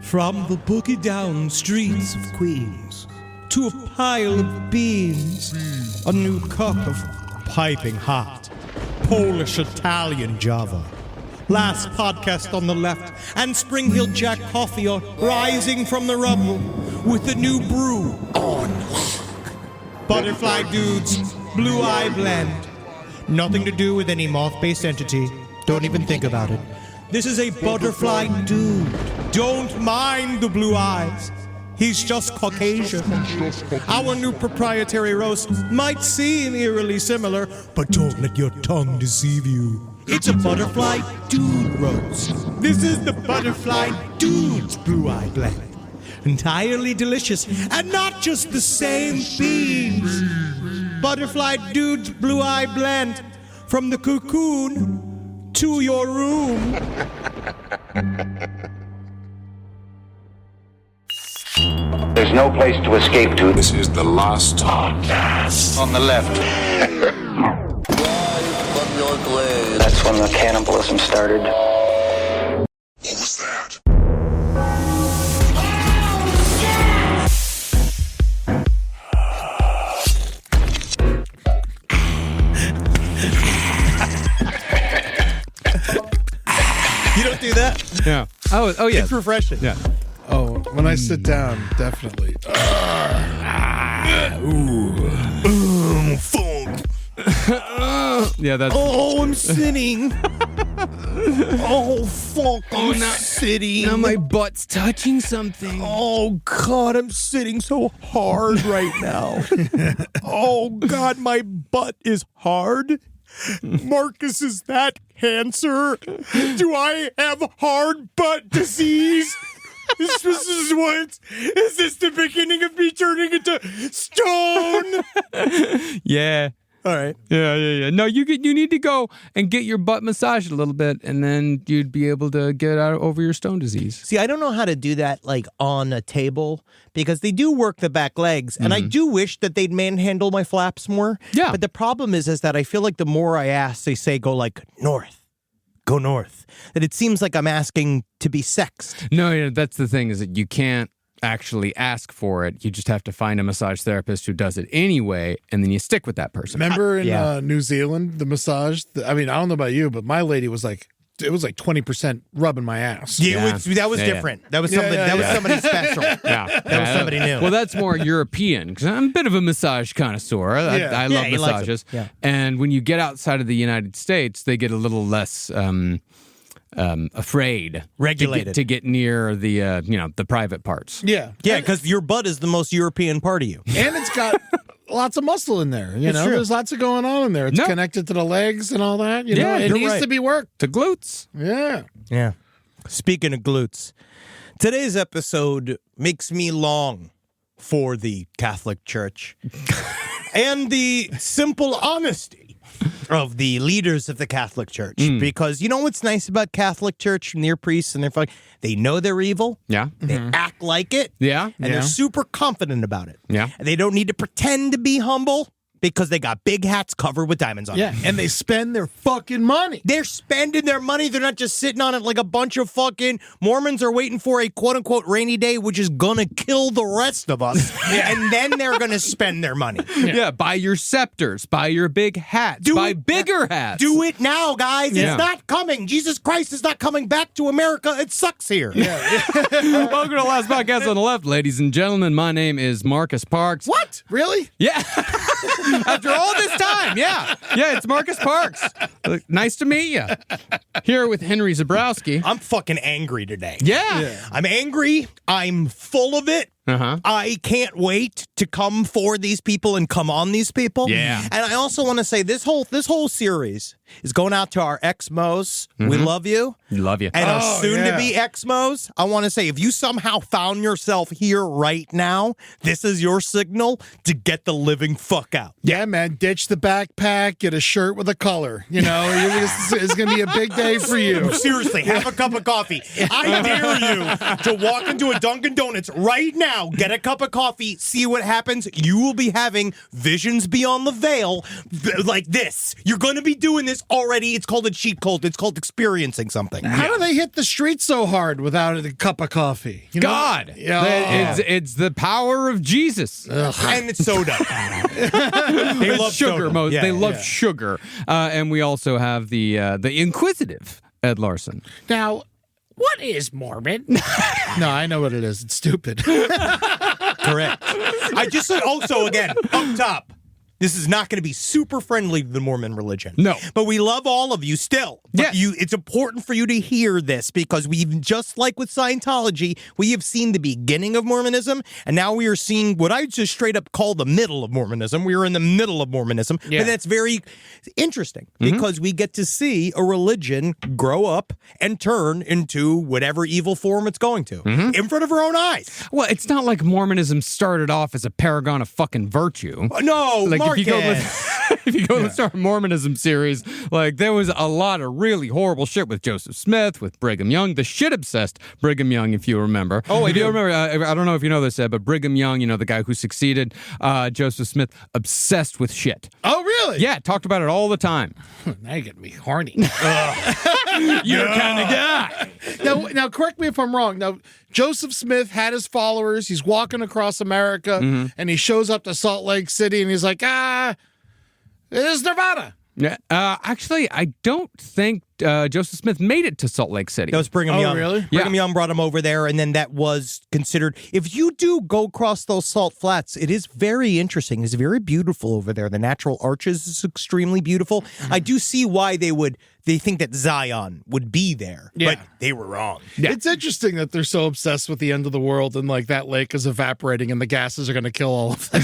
From the boogie-down streets of Queens to a pile of beans, a new cup of piping hot Polish Italian Java. Last podcast on the left, and Spring Hill Jack Coffee are rising from the rubble with a new brew on lock. Butterfly Dudes Blue Eye Blend. Nothing to do with any moth-based entity. Don't even think about it. This is a butterfly dude. Don't mind the blue eyes. He's just Caucasian. Our new proprietary roast might seem eerily similar, but don't let your tongue deceive you. It's a butterfly dude roast. This is the Butterfly Dude's Blue Eye Blend. Entirely delicious, and not just the same beans. Butterfly Dude's Blue Eye Blend. From the cocoon to your room. There's no place to escape to. This is the last podcast. On the left. That's when the cannibalism started. What was that? You don't do that? Yeah. Oh yeah. It's refreshing. Yeah. Oh, when I sit down, definitely. Funk. Yeah, that's... Oh, I'm sitting. Oh, fuck, I'm sitting. Now my butt's touching something. Oh, God, I'm sitting so hard right now. Oh, God, my butt is hard. Marcus, is that cancer? Do I have hard butt disease? Is this the beginning of me turning into stone? Yeah. All right. Yeah. No, you need to go and get your butt massaged a little bit, and then you'd be able to get over your stone disease. See, I don't know how to do that like on a table because they do work the back legs, and I do wish that they'd manhandle my flaps more. Yeah. But the problem is that I feel like the more I ask, they say go like north. Go north. That it seems like I'm asking to be sexed. No, that's the thing, is that you can't actually ask for it. You just have to find a massage therapist who does it anyway, and then you stick with that person. Remember in New Zealand, the massage? I mean, I don't know about you, but my lady was like, it was like 20% rubbing my ass. Yeah, that was different. That was somebody. That was somebody special. Yeah. That was somebody new. Well, that's more European, because I'm a bit of a massage connoisseur. I love he likes massages. it. Yeah. And when you get outside of the United States, they get a little less afraid, regulated to get near the the private parts. Yeah. Yeah, because your butt is the most European part of you. And it's got lots of muscle in there. You know, true. there's lots of going on in there. It's connected to the legs and all that. You know, it you're needs right. to be worked. The glutes. Yeah. Yeah. Speaking of glutes, today's episode makes me long for the Catholic Church and the simple honesty of the leaders of the Catholic Church. Because you know what's nice about Catholic Church and their priests and their they know they're evil. Yeah. They act like it. Yeah. And they're super confident about it. Yeah. And they don't need to pretend to be humble because they got big hats covered with diamonds on them. Yeah. And they spend their fucking money. They're spending their money. They're not just sitting on it like a bunch of fucking Mormons are waiting for a quote-unquote rainy day, which is gonna kill the rest of us. And then they're gonna spend their money. Yeah. Buy your scepters. Buy your big hats. Buy bigger hats. Do it now, guys. Yeah. It's not coming. Jesus Christ is not coming back to America. It sucks here. Welcome to the last podcast on the left, ladies and gentlemen. My name is Marcus Parks. What? Really? Yeah. After all this time, yeah, it's Marcus Parks. Nice to meet you. Here with Henry Zabrowski. I'm fucking angry today. Yeah. I'm angry. I'm full of it. I can't wait to come for these people and come on these people. Yeah. And I also want to say this whole series is going out to our ex-Mos. We love you. Love you. And our soon-to-be ex-Mos. I want to say, if you somehow found yourself here right now, this is your signal to get the living fuck out. Yeah, man. Ditch the backpack. Get a shirt with a color. You know, it's going to be a big day for you. Seriously, have a cup of coffee. I dare you to walk into a Dunkin' Donuts right now now. Get a cup of coffee. See what happens. You will be having visions beyond the veil like this. You're going to be doing this already. It's called a cheat code. It's called experiencing something. How do they hit the streets so hard without a cup of coffee? You know? God. Yeah. It's the power of Jesus. And it's soda. They love sugar. soda. They love sugar. And we also have the inquisitive Ed Larson. Now, what is Mormon? No, I know what it is. It's stupid. Correct. I just said also, again, up top, this is not going to be super friendly to the Mormon religion. No. But we love all of you still. But Yes. it's important for you to hear this because we've, just like with Scientology, we have seen the beginning of Mormonism, and now we are seeing what I just straight up call the middle of Mormonism. We are in the middle of Mormonism. Yeah. But that's very interesting because we get to see a religion grow up and turn into whatever evil form it's going to in front of our own eyes. Well, it's not like Mormonism started off as a paragon of fucking virtue. No, Like Marcus. if you go with the Mormonism series, like there was a lot of really horrible shit with Joseph Smith, with Brigham Young, the shit obsessed Brigham Young, if you remember. Oh, I do. You remember? I don't know if you know this, Ed, but Brigham Young, the guy who succeeded Joseph Smith, obsessed with shit. Oh, really? Yeah, talked about it all the time. Now you're getting me horny. You're the kind of guy. Now, correct me if I'm wrong. Now, Joseph Smith had his followers. He's walking across America, and he shows up to Salt Lake City, and he's like, this is Nirvana. Yeah, actually, I don't think Joseph Smith made it to Salt Lake City. That was Brigham Young. really? Brigham Young brought him over there, and then that was considered. If you do go across those salt flats, it is very interesting. It's very beautiful over there. The natural arches is extremely beautiful. I do see why they think that Zion would be there, but they were wrong. Yeah. It's interesting that they're so obsessed with the end of the world, and like that lake is evaporating, and the gases are going to kill all of them.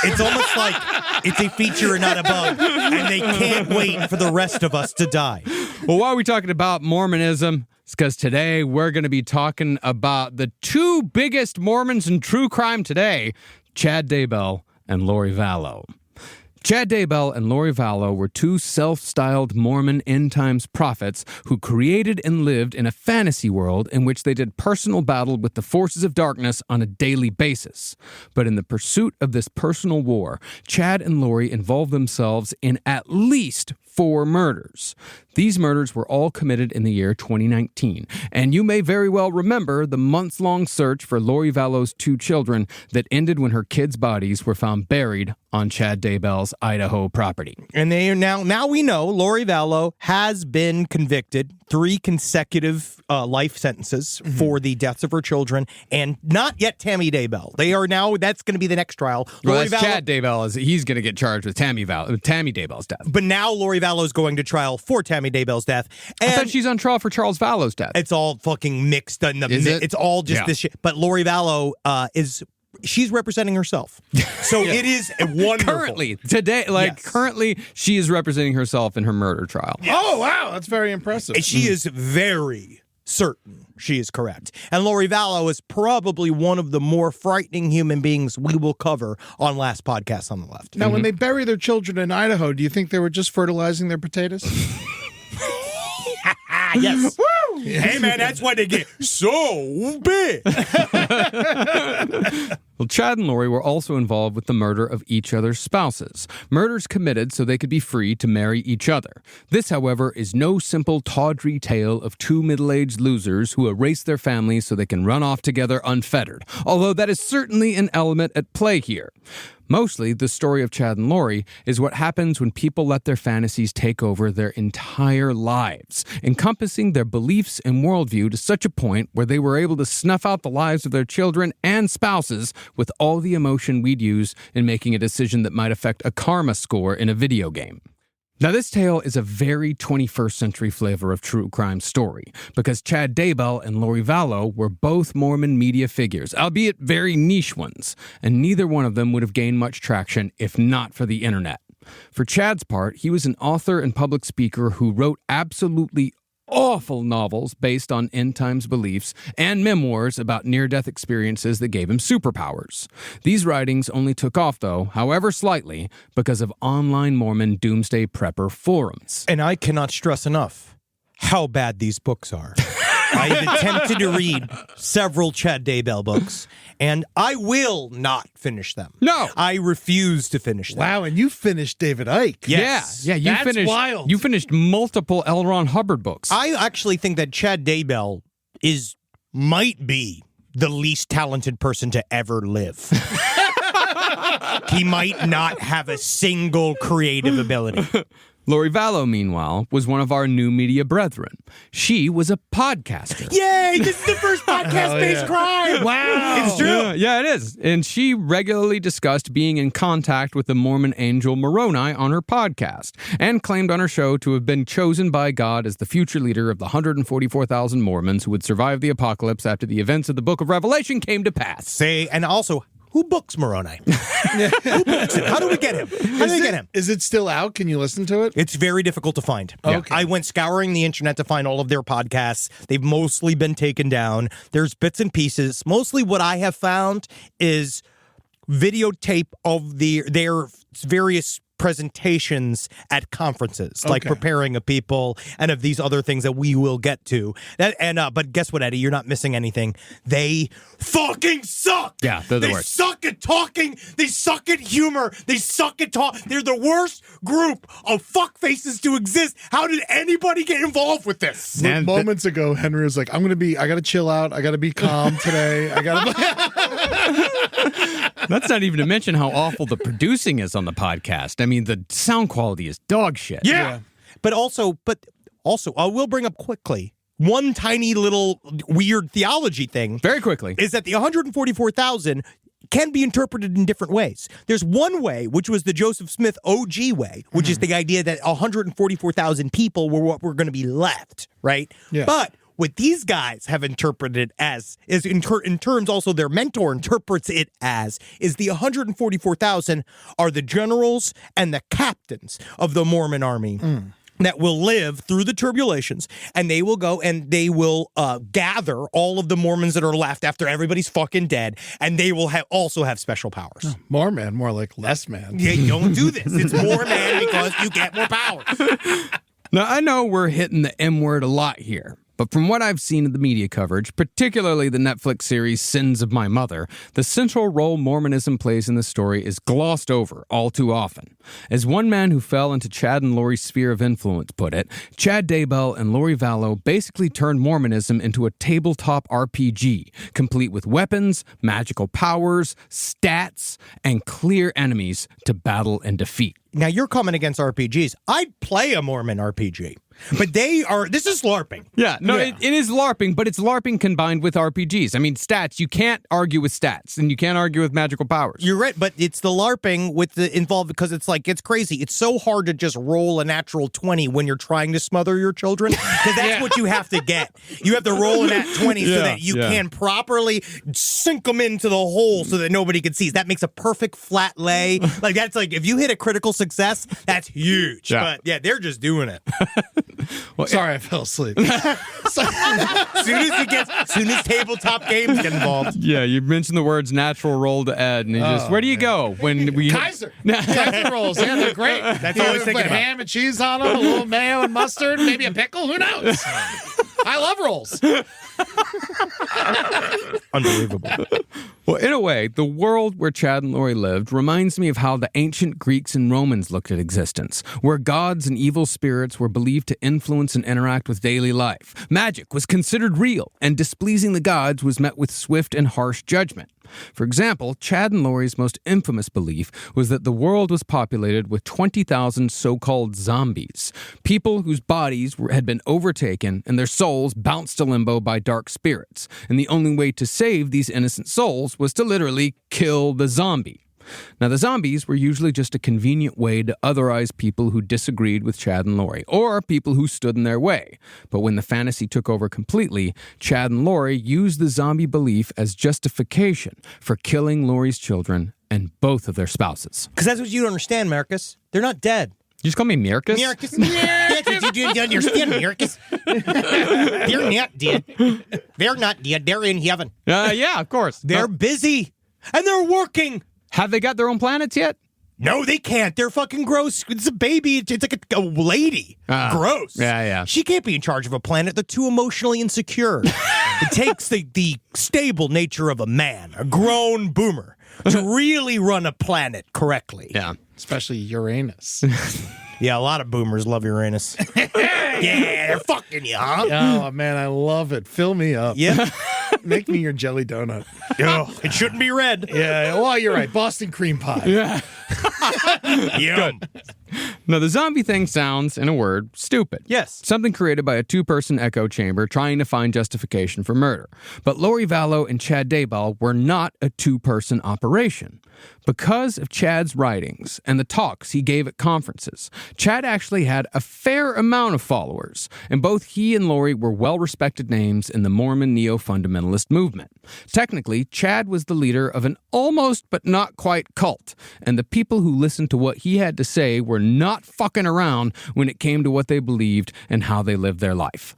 It's almost like it's a feature and not a bug, and they can't wait for the rest of us to die. Well, why are we talking about Mormonism? It's because today we're going to be talking about the two biggest Mormons in true crime today, Chad Daybell and Lori Vallow. Chad Daybell and Lori Vallow were two self-styled Mormon end-times prophets who created and lived in a fantasy world in which they did personal battle with the forces of darkness on a daily basis. But in the pursuit of this personal war, Chad and Lori involved themselves in at least 4 murders. These murders were all committed in the year 2019, and you may very well remember the months-long search for Lori Vallow's 2 children that ended when her kids' bodies were found buried on Chad Daybell's Idaho property. And they are now we know Lori Vallow has been convicted 3 consecutive life sentences for the deaths of her children, and not yet Tammy Daybell. They are now, that's going to be the next trial. Well, Lori that's Vallow, Chad Daybell. He's going to get charged with Tammy Daybell's death. but now Lori Vallow is going to trial for Tammy Daybell's death. I And thought she's on trial for Charles Vallow's death. it's all fucking mixed in the Is it? It's all just Yeah. this shit. But Lori Vallow she's representing herself. So it is a wonderful. Currently, she is representing herself in her murder trial. Oh, wow. That's very impressive. And she is very certain she is correct. And Lori Vallow is probably one of the more frightening human beings we will cover on Last Podcast on the Left. Now, when they bury their children in Idaho, do you think they were just fertilizing their potatoes? Yes. Woo! Hey, man, that's why they get so big. Well, Chad and Lori were also involved with the murder of each other's spouses. Murders committed so they could be free to marry each other. This, however, is no simple tawdry tale of 2 middle-aged losers who erase their families so they can run off together unfettered, although that is certainly an element at play here. Mostly, the story of Chad and Lori is what happens when people let their fantasies take over their entire lives, encompassing their beliefs and worldview to such a point where they were able to snuff out the lives of their children and spouses with all the emotion we'd use in making a decision that might affect a karma score in a video game. Now, this tale is a very 21st century flavor of true crime story, because Chad Daybell and Lori Vallow were both Mormon media figures, albeit very niche ones, and neither one of them would have gained much traction if not for the internet. For Chad's part, he was an author and public speaker who wrote absolutely awful novels based on end times beliefs and memoirs about near-death experiences that gave him superpowers. These writings only took off, though, however slightly, because of online Mormon doomsday prepper forums. And I cannot stress enough how bad these books are. I've attempted to read several Chad Daybell books, and I will not finish them. No. I refuse to finish them. Wow, and you finished David Icke. Yes. Yeah. You That's finished. wild. You finished multiple L. Ron Hubbard books. I actually think that Chad Daybell might be the least talented person to ever live. He might not have a single creative ability. Lori Vallow, meanwhile, was one of our new media brethren. She was a podcaster. Yay! This is the first podcast-based crime. Wow. It's true. Yeah, it is. And she regularly discussed being in contact with the Mormon angel Moroni on her podcast and claimed on her show to have been chosen by God as the future leader of the 144,000 Mormons who would survive the apocalypse after the events of the book of Revelation came to pass. And also, who books Moroni? Who books him? How do we get him? How do we get him? Is it still out? Can you listen to it? It's very difficult to find. Okay. I went scouring the internet to find all of their podcasts. They've mostly been taken down. There's bits and pieces. Mostly what I have found is videotape of their various presentations at conferences, like preparing of people and of these other things that we will get to. But guess what, Eddie? You're not missing anything. They fucking suck. Yeah, they're the They worst. suck at talking. They suck at humor. They suck at talk. They're the worst group of fuckfaces to exist. How did anybody get involved with this? And Moments ago, Henry was like, I gotta chill out. I gotta be calm today. That's not even to mention how awful the producing is on the podcast. I mean, the sound quality is dog shit. Yeah. But also, I will bring up quickly one tiny little weird theology thing. Very quickly. Is that the 144,000 can be interpreted in different ways. There's one way, which was the Joseph Smith OG way, which is the idea that 144,000 people were what were going to be left, right? Yeah. But what these guys have interpreted as is in terms also their mentor interprets it as is the 144,000 are the generals and the captains of the Mormon army. That will live through the tribulations, and they will go and they will gather all of the Mormons that are left after everybody's fucking dead, and they will also have special powers. More man, more like less man. Yeah, you don't do this. It's more man because you get more powers. Now, I know we're hitting the M word a lot here, but from what I've seen of the media coverage, particularly the Netflix series Sins of My Mother, the central role Mormonism plays in the story is glossed over all too often. As one man who fell into Chad and Lori's sphere of influence put it, Chad Daybell and Lori Vallow basically turned Mormonism into a tabletop RPG, complete with weapons, magical powers, stats, and clear enemies to battle and defeat. Now, you're coming against RPGs. I'd play a Mormon RPG, but this is LARPing. Yeah, no, it is LARPing, but it's LARPing combined with RPGs. I mean, stats, you can't argue with stats, and you can't argue with magical powers. You're right, but it's the LARPing with the involved because it's crazy. It's so hard to just roll a natural 20 when you're trying to smother your children, because that's what you have to get. You have to roll a nat 20 so that you can properly sink them into the hole so that nobody can see. That makes a perfect flat lay. That's if you hit a critical success, that's huge. Yeah. But they're just doing it. Sorry, I fell asleep. As soon as tabletop games get involved. Yeah, you mentioned the words natural roll to Ed, and where do you go when we... Kaiser rolls. Yeah, they're great. That's all I was thinking put about. ham and cheese on them, a little mayo and mustard, maybe a pickle. Who knows? I love rolls. Unbelievable. Well, in a way, the world where Chad and Lori lived reminds me of how the ancient Greeks and Romans looked at existence, where gods and evil spirits were believed to influence and interact with daily life. Magic was considered real, and displeasing the gods was met with swift and harsh judgment. For example, Chad and Lori's most infamous belief was that the world was populated with 20,000 so-called zombies, people whose bodies had been overtaken and their souls bounced to limbo by dark spirits, and the only way to save these innocent souls was to literally kill the zombie. Now, the zombies were usually just a convenient way to otherize people who disagreed with Chad and Lori, or people who stood in their way. But when the fantasy took over completely, Chad and Lori used the zombie belief as justification for killing Lori's children and both of their spouses. Because that's what you don't understand, Marcus. They're not dead. You just call me Mirkus? Marcus. That's what you don't understand, Marcus. They're not dead. They're not dead. They're in heaven. Yeah, of course. They're busy. And they're working. Have they got their own planets yet? No, they can't. They're fucking gross. It's a baby. It's like a lady. Gross. Yeah. She can't be in charge of a planet. They're too emotionally insecure. It takes the stable nature of a man, a grown boomer, to really run a planet correctly. Yeah. Especially Uranus. Yeah, a lot of boomers love Uranus. Yeah, they're fucking you, huh? Oh, man, I love it. Fill me up. Yep. Make me your jelly donut. Oh, it shouldn't be red. Yeah, well, you're right. Boston cream pie. Yeah. Yum. Now, the zombie thing sounds, in a word, stupid. Yes. Something created by a two-person echo chamber trying to find justification for murder. But Lori Vallow and Chad Daybell were not a two-person operation. Because of Chad's writings and the talks he gave at conferences, Chad actually had a fair amount of followers, and both he and Lori were well-respected names in the Mormon neo-fundamentalist movement. Technically, Chad was the leader of an almost but not quite cult, and the people who listened to what he had to say were not fucking around when it came to what they believed and how they lived their life.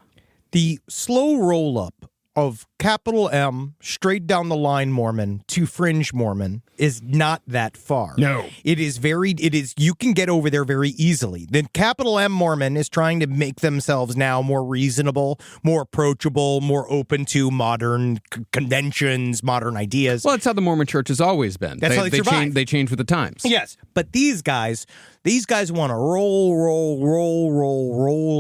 The slow roll-up of capital M, straight down the line Mormon to fringe Mormon is not that far. No. It is, you can get over there very easily. The capital M Mormon is trying to make themselves now more reasonable, more approachable, more open to modern conventions, modern ideas. Well, that's how the Mormon church has always been. That's how they survive. They change with the times. Yes, but these guys want to roll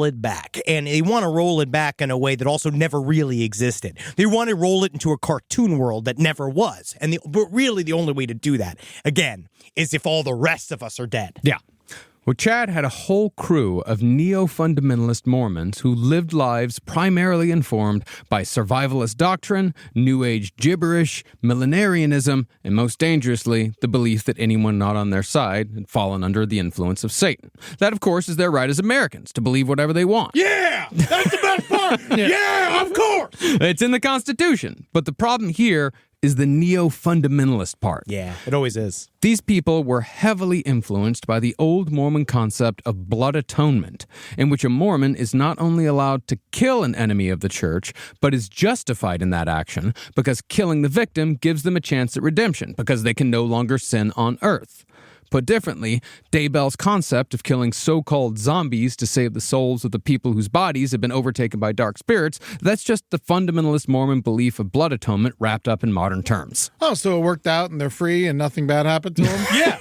it back. And they want to roll it back in a way that also never really existed. They want to roll it into a cartoon world that never was. But really the only way to do that, again, is if all the rest of us are dead. Yeah. Well, Chad had a whole crew of neo-fundamentalist Mormons who lived lives primarily informed by survivalist doctrine, New Age gibberish, millenarianism, and most dangerously, the belief that anyone not on their side had fallen under the influence of Satan. That, of course, is their right as Americans, to believe whatever they want. Yeah! That's the best part! Yeah, of course! It's in the Constitution. But the problem here is the neo-fundamentalist part. Yeah, it always is. These people were heavily influenced by the old Mormon concept of blood atonement, in which a Mormon is not only allowed to kill an enemy of the church, but is justified in that action because killing the victim gives them a chance at redemption because they can no longer sin on earth. Put differently, Daybell's concept of killing so-called zombies to save the souls of the people whose bodies have been overtaken by dark spirits, that's just the fundamentalist Mormon belief of blood atonement wrapped up in modern terms. Oh, so it worked out and they're free and nothing bad happened to them? Yeah.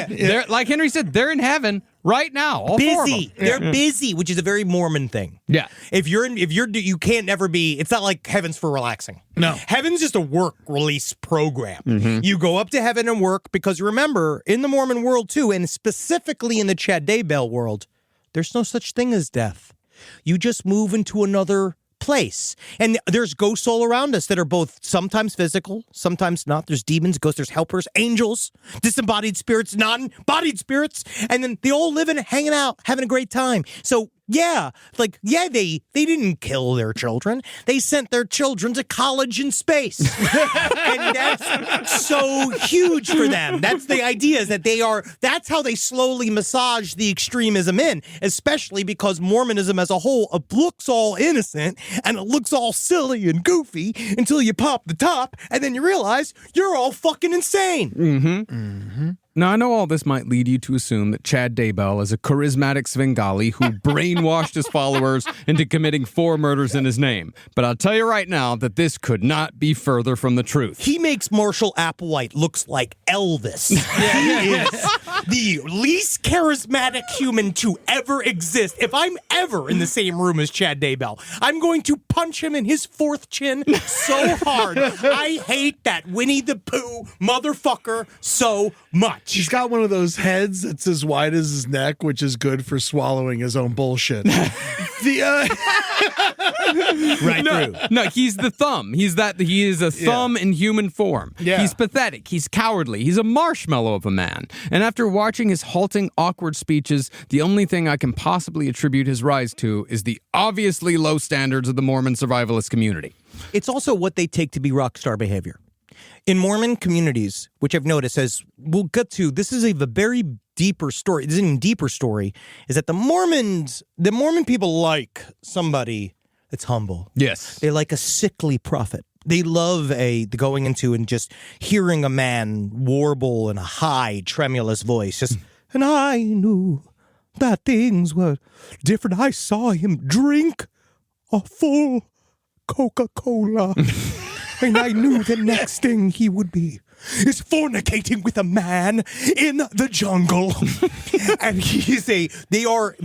They're, like Henry said, they're in heaven right now. All four of them. They're busy, which is a very Mormon thing. Yeah. You can't never be, it's not like heaven's for relaxing. No. Heaven's just a work release program. You go up to heaven and work because remember, in the Mormon world too, and specifically in the Chad Daybell world, there's no such thing as death. You just move into another place. And there's ghosts all around us that are both sometimes physical, sometimes not. There's demons, ghosts, there's helpers, angels, disembodied spirits, non-bodied spirits, and then they all living, hanging out, having a great time. So they didn't kill their children. They sent their children to college in space. And that's so huge for them. That's the idea, is that that's how they slowly massage the extremism in, especially because Mormonism as a whole looks all innocent and it looks all silly and goofy until you pop the top and then you realize you're all fucking insane. Now, I know all this might lead you to assume that Chad Daybell is a charismatic Svengali who brainwashed his followers into committing 4 murders in his name. But I'll tell you right now that this could not be further from the truth. He makes Marshall Applewhite looks like Elvis. He is the least charismatic human to ever exist. If I'm ever in the same room as Chad Daybell, I'm going to punch him in his 4th chin so hard. I hate that Winnie the Pooh motherfucker so much. He's got one of those heads that's as wide as his neck, which is good for swallowing his own bullshit. Right through. No, he's the thumb. He is a thumb in human form. Yeah. He's pathetic. He's cowardly. He's a marshmallow of a man. And after watching his halting, awkward speeches, the only thing I can possibly attribute his rise to is the obviously low standards of the Mormon survivalist community. It's also what they take to be rock star behavior. In Mormon communities, which I've noticed, as we'll get to, this is a very deeper story. This is an even deeper story, is that the Mormon people like somebody that's humble. Yes. They like a sickly prophet. They love going into and just hearing a man warble in a high, tremulous voice. Just, and I knew that things were different. I saw him drink a full Coca-Cola. And I knew the next thing he would be is fornicating with a man in the jungle. And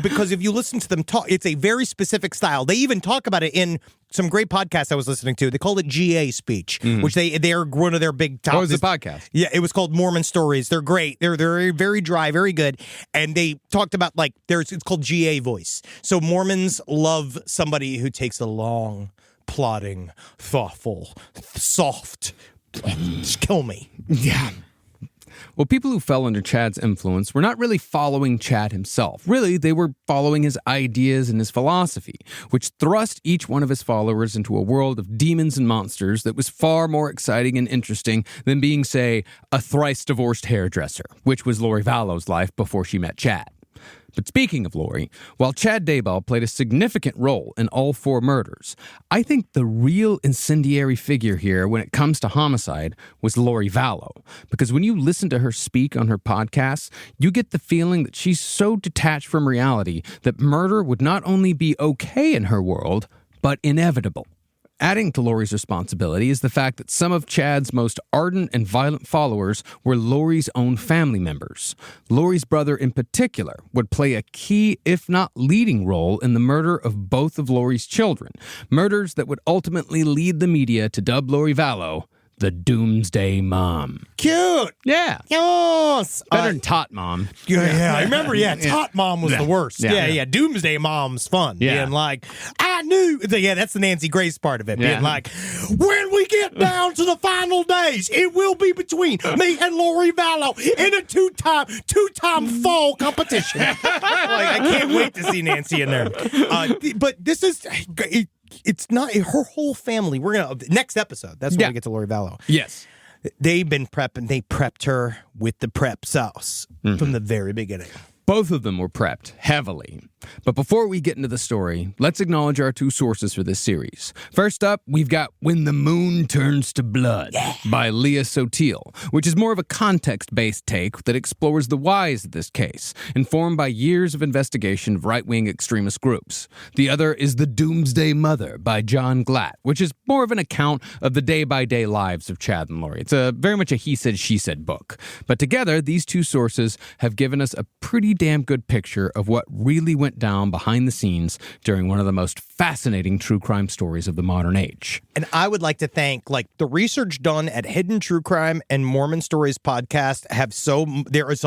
because if you listen to them talk, it's a very specific style. They even talk about it in some great podcasts I was listening to. They called it GA speech, which they're one of their big topics. What was the podcast? Yeah, it was called Mormon Stories. They're great. They're very dry, very good. And they talked about it's called GA voice. So Mormons love somebody who takes a long, plodding, thoughtful, soft, just kill me. Yeah. Well, people who fell under Chad's influence were not really following Chad himself. Really, they were following his ideas and his philosophy, which thrust each one of his followers into a world of demons and monsters that was far more exciting and interesting than being, say, a thrice-divorced hairdresser, which was Lori Vallow's life before she met Chad. But speaking of Lori, while Chad Daybell played a significant role in all 4 murders, I think the real incendiary figure here when it comes to homicide was Lori Vallow. Because when you listen to her speak on her podcasts, you get the feeling that she's so detached from reality that murder would not only be okay in her world, but inevitable. Adding to Lori's responsibility is the fact that some of Chad's most ardent and violent followers were Lori's own family members. Lori's brother in particular would play a key, if not leading role in the murder of both of Lori's children, murders that would ultimately lead the media to dub Lori Vallow the Doomsday Mom. Cute. Yeah. Yes. Better than Tot Mom. Yeah. I remember, Tot Mom was the worst. Yeah. Yeah. Doomsday Mom's fun. Yeah. Being like, I knew. Yeah, that's the Nancy Grace part of it. Yeah. Being like, when we get down to the final days, it will be between me and Lori Vallow in a two-time fall competition. I can't wait to see Nancy in there. But this is... It's not her whole family. We're gonna next episode. That's when we get to Lori Vallow. Yes, they've been prepping. They prepped her with the prep sauce from the very beginning. Both of them were prepped heavily. But before we get into the story, let's acknowledge our 2 sources for this series. First up, we've got When the Moon Turns to Blood by Leah Sotil, which is more of a context-based take that explores the whys of this case, informed by years of investigation of right-wing extremist groups. The other is The Doomsday Mother by John Glatt, which is more of an account of the day-by-day lives of Chad and Lori. It's very much a he said, she said book. But together, these 2 sources have given us a pretty damn good picture of what really went down behind the scenes during one of the most fascinating true crime stories of the modern age. And I would like to thank the research done at Hidden True Crime and Mormon Stories podcast there is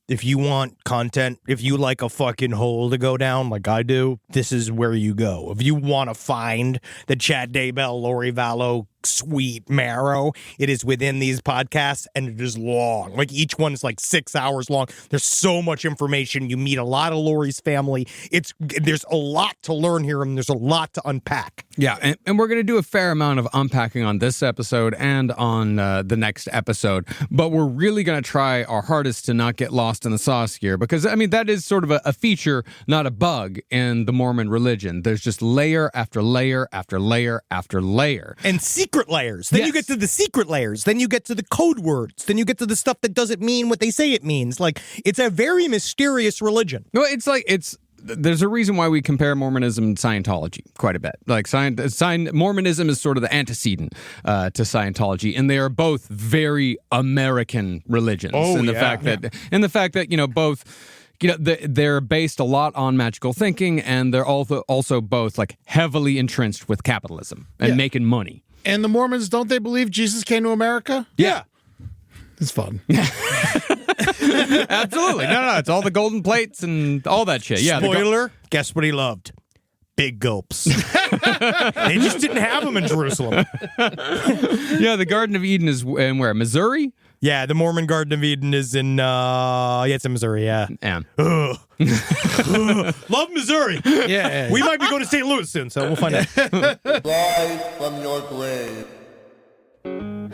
if you want content, if you like a fucking hole to go down like I do, this is where you go. If you want to find the Chad Daybell, Lori Vallow sweet marrow, it is within these podcasts, and it is long. Each one is 6 hours long. There's so much information. You meet a lot of Lori's family. There's a lot to learn here, and there's a lot to unpack. Yeah, and we're going to do a fair amount of unpacking on this episode and on the next episode, but we're really going to try our hardest to not get lost in the sauce here, because, that is sort of a feature, not a bug, in the Mormon religion. There's just layer after layer after layer after layer. And secret layers. Then you get to the secret layers. Then you get to the code words. Then you get to the stuff that doesn't mean what they say it means. It's a very mysterious religion. Well, there's a reason why we compare Mormonism and Scientology quite a bit. Mormonism is sort of the antecedent to Scientology, and they are both very American religions. The fact that both. They're based a lot on magical thinking, and they're also both heavily entrenched with capitalism and making money. And the Mormons, don't they believe Jesus came to America? Yeah. It's fun. Absolutely. No, it's all the golden plates and all that shit. Yeah. Spoiler, guess what he loved? Big gulps. They just didn't have them in Jerusalem. Yeah, the Garden of Eden is in where? Missouri? Yeah, the Mormon Garden of Eden is in, it's in Missouri, yeah. Love Missouri. Yeah. We might be going to St. Louis soon, so we'll find out. Rise from your grave.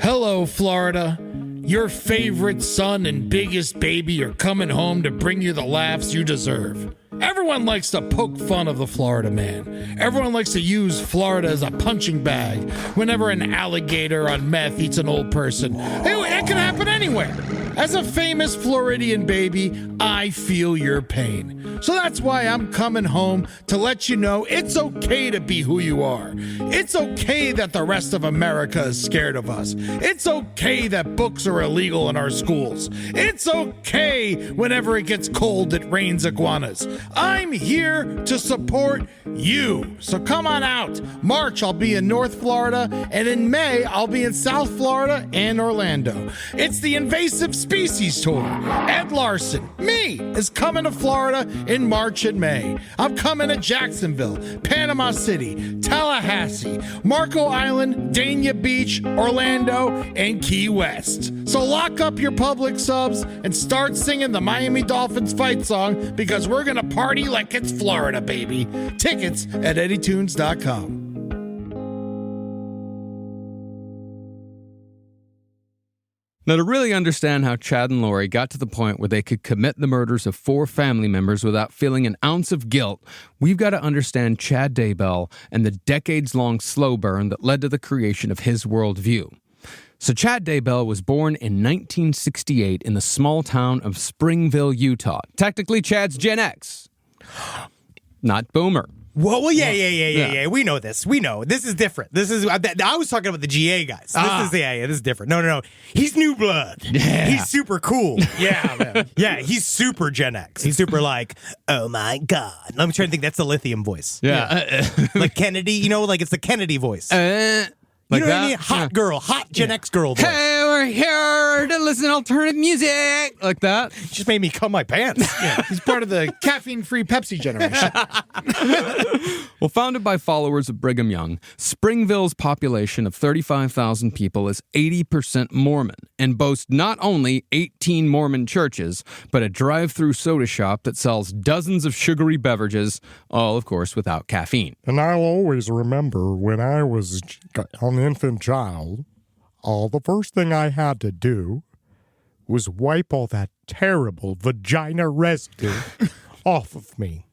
Hello, Florida. Your favorite son and biggest baby are coming home to bring you the laughs you deserve. Everyone likes to poke fun of the Florida man. Everyone likes to use Florida as a punching bag whenever an alligator on meth eats an old person. It can happen anywhere. As a famous Floridian baby, I feel your pain. So that's why I'm coming home to let you know it's okay to be who you are. It's okay that the rest of America is scared of us. It's okay that books are illegal in our schools. It's okay whenever it gets cold, it rains iguanas. I'm here to support you. So come on out. March, I'll be in North Florida, and in May, I'll be in South Florida and Orlando. It's the Invasive Species Tour. Ed Larson, me, is coming to Florida in March and May. I'm coming to Jacksonville, Panama City, Tallahassee, Marco Island, Dania Beach, Orlando, and Key West. So lock up your public subs and start singing the Miami Dolphins fight song, because we're going to party like it's Florida, baby. Tickets at eddytunes.com. Now, to really understand how Chad and Lori got to the point where they could commit the murders of 4 family members without feeling an ounce of guilt, we've got to understand Chad Daybell and the decades-long slow burn that led to the creation of his worldview. So Chad Daybell was born in 1968 in the small town of Springville, Utah. Technically, Chad's Gen X, not Boomer. Well, yeah. We know this. We know. This is different. This is. I was talking about the GA guys. This is different. No. He's new blood. Yeah. He's super cool. Yeah, man. Yeah, he's super Gen X. He's super like, oh my God. Let me try to think. That's the lithium voice. Yeah. Like Kennedy, like it's the Kennedy voice. Like you know what I that? mean? Hot girl, hot Gen X girl voice. Hey, we're here to listen to alternative music. Like that. Just made me cum my pants. Yeah, he's part of the caffeine-free Pepsi generation. Well, founded by followers of Brigham Young, Springville's population of 35,000 people is 80% Mormon and boasts not only 18 Mormon churches, but a drive-through soda shop that sells dozens of sugary beverages, all, of course, without caffeine. And I'll always remember when I was an infant child, the first thing I had to do was wipe all that terrible vagina residue off of me,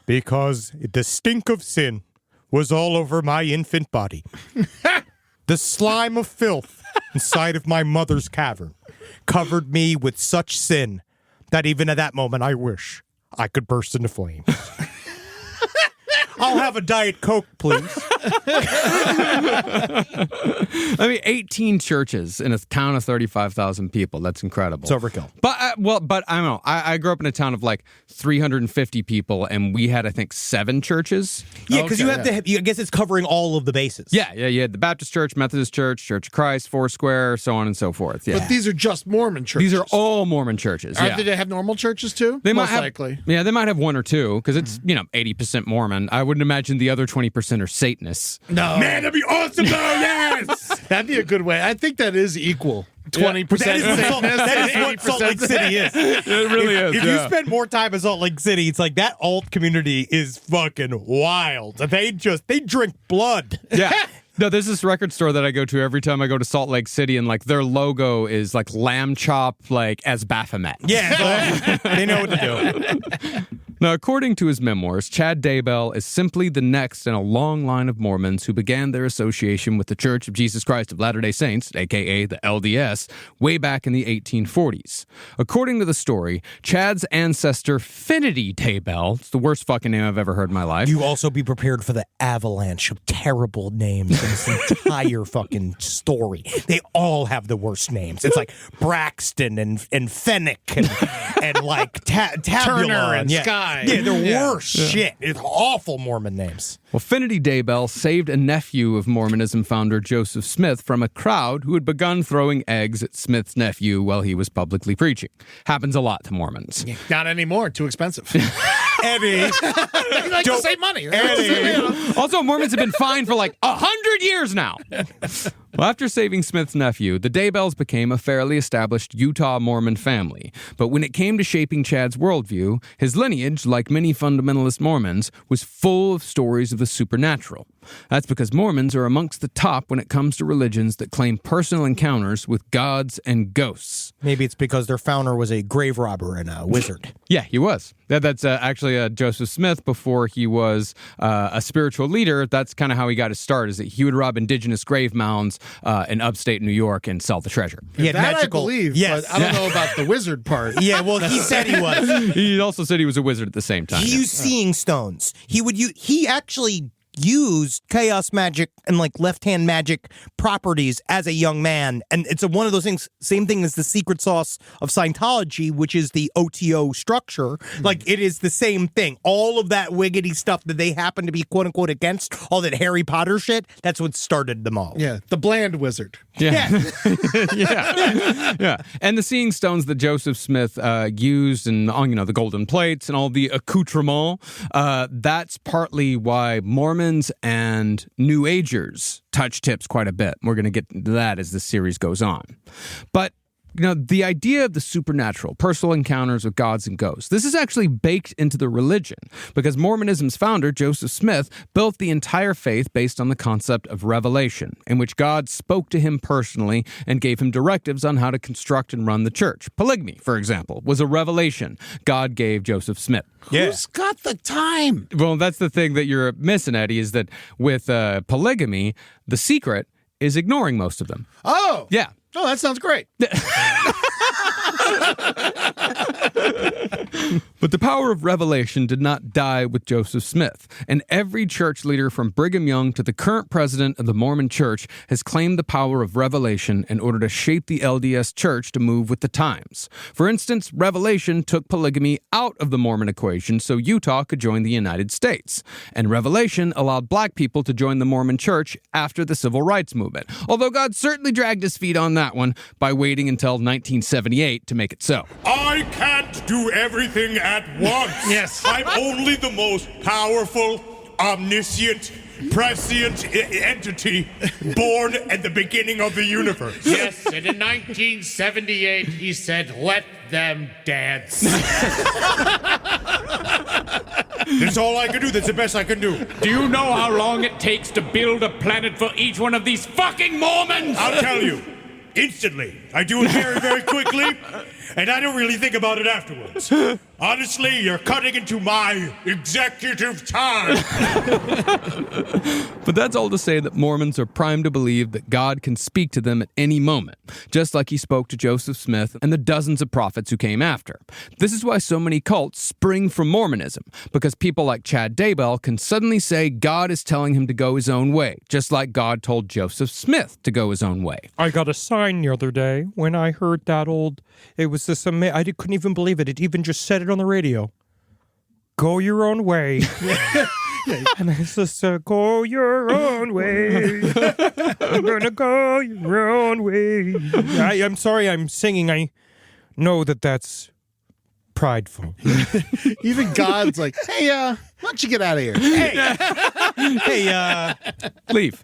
because the stink of sin was all over my infant body. The slime of filth inside of my mother's cavern covered me with such sin that even at that moment I wish I could burst into flames. I'll have a Diet Coke, please. I mean, 18 churches in a town of 35,000 people. That's incredible. It's overkill. But I don't know. I grew up in a town of like 350 people, and we had, I think, 7 churches. Yeah, because you have to. I guess it's covering all of the bases. Yeah. You had the Baptist Church, Methodist Church, Church of Christ, Foursquare, so on and so forth. Yeah. But these are just Mormon churches. These are all Mormon churches. Yeah. Do they have normal churches too? They Most might have, likely. Yeah, they might have 1 or 2, because it's 80% Mormon. I wouldn't imagine the other 20% are Satanists. No, Man, that'd be awesome, though. Yes. that'd be a good way. I think that is equal. 20%. That is what Salt Lake City is. It really is. If you spend more time in Salt Lake City, it's like that alt community is fucking wild. They drink blood. Yeah. No, there's this record store that I go to every time I go to Salt Lake City, and like their logo is like lamb chop, like as Baphomet. Yeah, they know what to do. Now, according to his memoirs, Chad Daybell is simply the next in a long line of Mormons who began their association with the Church of Jesus Christ of Latter-day Saints, a.k.a. the LDS, way back in the 1840s. According to the story, Chad's ancestor, Finity Daybell, it's the worst fucking name I've ever heard in my life. You also be prepared for the avalanche of terrible names in this entire fucking story. They all have the worst names. It's like Braxton and Fennec and like Tabula Turner and Sky. Yeah, they're worse shit. It's awful Mormon names. Well, Finity Daybell saved a nephew of Mormonism founder Joseph Smith from a crowd who had begun throwing eggs at Smith's nephew while he was publicly preaching. Happens a lot to Mormons. Not anymore. Too expensive. Eddie. They like to save money. Eddie. Also, Mormons have been fined for like 100 years now. Well, after saving Smith's nephew, the Daybells became a fairly established Utah Mormon family. But when it came to shaping Chad's worldview, his lineage, like many fundamentalist Mormons, was full of stories of the supernatural. That's because Mormons are amongst the top when it comes to religions that claim personal encounters with gods and ghosts. Maybe it's because their founder was a grave robber and a wizard. Yeah, he was. That's actually Joseph Smith before he was a spiritual leader. That's kind of how he got his start, is that he would rob indigenous grave mounds in upstate New York and sell the treasure. He had magical, I believe, yes. But I don't know about the wizard part. Yeah, well, he said he was. He also said he was a wizard at the same time. He used seeing stones. He actually used chaos magic and like left-hand magic properties as a young man, and it's one of those things, same thing as the secret sauce of Scientology, which is the OTO structure. Like, it is the same thing. All of that wiggity stuff that they happen to be quote-unquote against, all that Harry Potter shit, that's what started them all. Yeah, the bland wizard. Yeah. Yeah. And the seeing stones that Joseph Smith used, and the golden plates and all the accoutrement, that's partly why Mormons and New Agers touch tips quite a bit. We're going to get into that as the series goes on. But the idea of the supernatural, personal encounters with gods and ghosts, this is actually baked into the religion because Mormonism's founder, Joseph Smith, built the entire faith based on the concept of revelation, in which God spoke to him personally and gave him directives on how to construct and run the church. Polygamy, for example, was a revelation God gave Joseph Smith. Yeah. Who's got the time? Well, that's the thing that you're missing, Eddie, is that with polygamy, the secret is ignoring most of them. Oh! Yeah. Oh, that sounds great. But the power of revelation did not die with Joseph Smith, and every church leader from Brigham Young to the current president of the Mormon Church has claimed the power of revelation in order to shape the LDS Church to move with the times. For instance, revelation took polygamy out of the Mormon equation so Utah could join the United States, and revelation allowed black people to join the Mormon Church after the Civil Rights Movement, although God certainly dragged his feet on that one by waiting until 1978 to make it so. I can't do everything at once. Yes. I'm only the most powerful, omniscient, prescient entity born at the beginning of the universe. Yes, and in 1978, he said, "Let them dance." That's all I can do. That's the best I can do. Do you know how long it takes to build a planet for each one of these fucking Mormons? I'll tell you. Instantly. I do it very, very quickly, and I don't really think about it afterwards. Honestly, you're cutting into my executive time. But that's all to say that Mormons are primed to believe that God can speak to them at any moment, just like he spoke to Joseph Smith and the dozens of prophets who came after. This is why so many cults spring from Mormonism, because people like Chad Daybell can suddenly say God is telling him to go his own way, just like God told Joseph Smith to go his own way. I got a sign the other day when I heard that it was this, I couldn't even believe it. It even just said it on the radio. Go your own way. And I just go your own way. I'm gonna go your own way. I'm sorry I'm singing. I know that's prideful. Even God's like, hey, why don't you get out of here? Hey, Leave.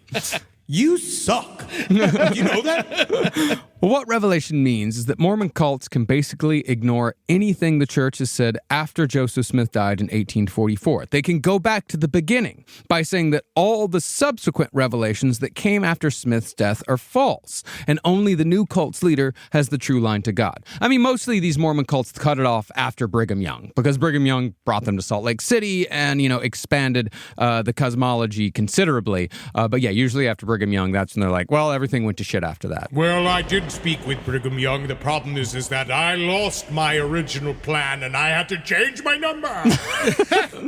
you suck. You know that? Well, what revelation means is that Mormon cults can basically ignore anything the church has said after Joseph Smith died in 1844. They can go back to the beginning by saying that all the subsequent revelations that came after Smith's death are false, and only the new cult's leader has the true line to God. I mean, mostly these Mormon cults cut it off after Brigham Young, because Brigham Young brought them to Salt Lake City and, expanded the cosmology considerably. But yeah, usually after Brigham Young, that's when they're like, well, everything went to shit after that. Well, I did speak with Brigham Young. The problem is that I lost my original plan and I had to change my number.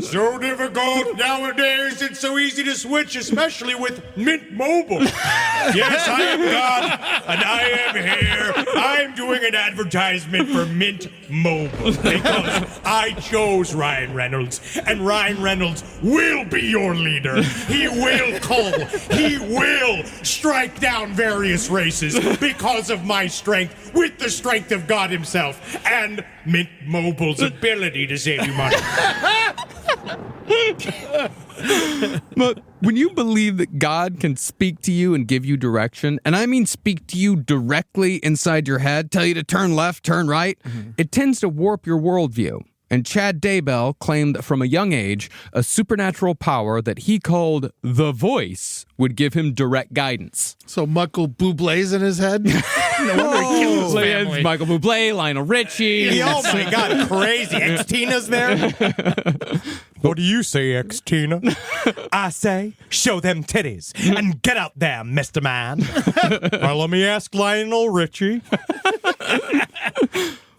So difficult nowadays. It's so easy to switch, especially with Mint Mobile. Yes, I am God and I am here. I'm doing an advertisement for Mint Mobile because I chose Ryan Reynolds, and Ryan Reynolds will be your leader. He will cull. He will strike down various races because of my strength with the strength of God himself and Mint Mobile's ability to save you money. But when you believe that God can speak to you and give you direction, and I mean speak to you directly inside your head, tell you to turn left, turn right, it tends to warp your worldview. And Chad Daybell claimed that from a young age, a supernatural power that he called the Voice would give him direct guidance. So Michael Bublé's in his head? No wonder he killed his family. Michael Bublé, Lionel Richie. Oh my God, crazy. X-Tina's there. What do you say, X-Tina? I say, show them titties and get out there, Mr. Man. Well, let me ask Lionel Richie.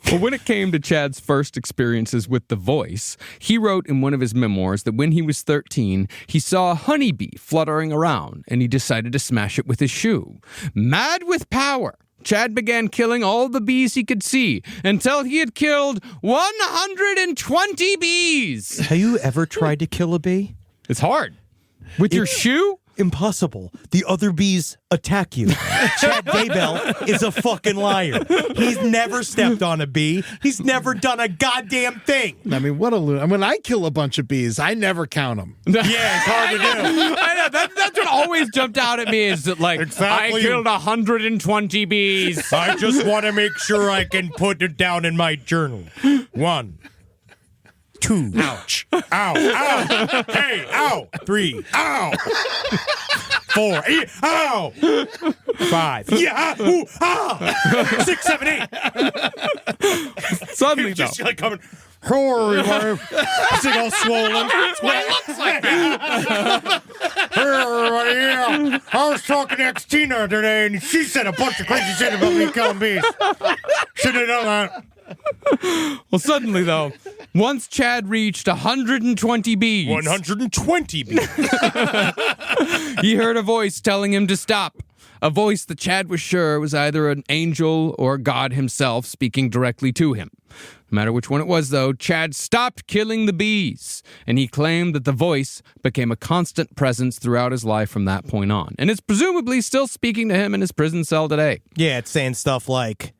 Well, when it came to Chad's first experiences with the Voice, he wrote in one of his memoirs that when he was 13, he saw a honeybee fluttering around, and he decided to smash it with his shoe. Mad with power, Chad began killing all the bees he could see until he had killed 120 bees. Have you ever tried to kill a bee? It's hard. With your shoe? Impossible. The other bees attack you. Chad Daybell is a fucking liar. He's never stepped on a bee. He's never done a goddamn thing. I mean, what a loon. I mean, I kill a bunch of bees. I never count them. Yeah, it's hard to do. I know. That's what always jumped out at me is that, like, Exactly. I killed 120 bees. I just want to make sure I can put it down in my journal. 1, 2, ouch, ow, ow, hey, ow, 3, ow, 4, ow, 5, yeah, ooh, ah, 6, 7, 8. Suddenly, Just though. like coming. Hurry, my thing all swollen. That's what it looks like that. Yeah. I was talking to X-Tina today, and she said a bunch of crazy shit about me killing bees. Should have done that. Well, suddenly, though, once Chad reached 120 bees, 120 bees. he heard a voice telling him to stop. A voice that Chad was sure was either an angel or God himself speaking directly to him. No matter which one it was, though, Chad stopped killing the bees, and he claimed that the voice became a constant presence throughout his life from that point on, and is presumably still speaking to him in his prison cell today. Yeah, it's saying stuff like,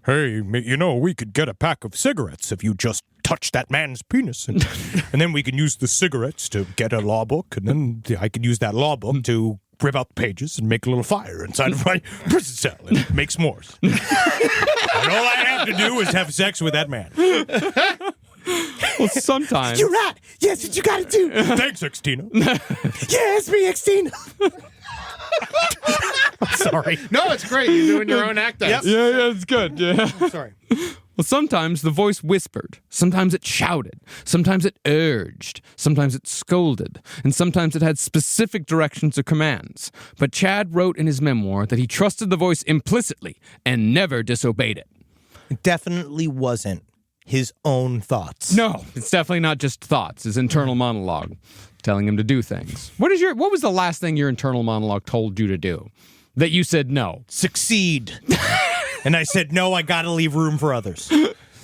Hey, you know, we could get a pack of cigarettes if you just touch that man's penis. And then we can use the cigarettes to get a law book, and then I can use that law book to rip out the pages and make a little fire inside of my prison cell and make s'mores. And all I have to do is have sex with that man. Well, sometimes... You're right. Yes, what you gotta do. Thanks, X-Tina. Yeah, it's me, X-Tina. I'm sorry. No, it's great. You're doing your own act. Yep. Yeah, it's good, yeah. Sorry. Well, sometimes the voice whispered, sometimes it shouted, sometimes it urged, sometimes it scolded, and sometimes it had specific directions or commands. But Chad wrote in his memoir that he trusted the voice implicitly and never disobeyed it. It definitely wasn't his own thoughts. No, it's definitely not just thoughts, his internal monologue telling him to do things. What was the last thing your internal monologue told you to do that you said no? Succeed. And I said, no, I gotta leave room for others.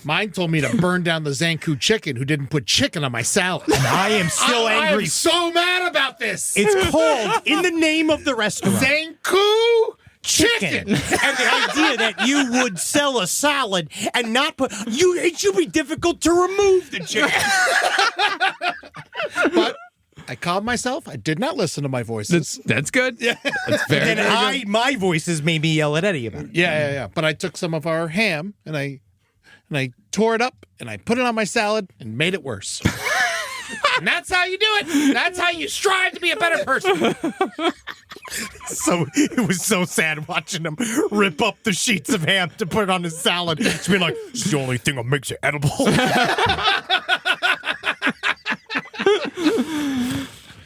Mine told me to burn down the Zanku chicken who didn't put chicken on my salad. And I am still I angry. am so mad about this. It's called, in the name of the restaurant, Zanku chicken. and the idea that you would sell a salad and not put it should be difficult to remove the chicken. But I calmed myself. I did not listen to my voices. That's good. Yeah. That's very, And very good. my voices made me yell at Eddie about it. Yeah. But I took some of our ham and I tore it up and I put it on my salad and made it worse. And that's how you do it. That's how you strive to be a better person. So it was so sad watching him rip up the sheets of ham to put it on his salad. It's been like, it's the only thing that makes it edible.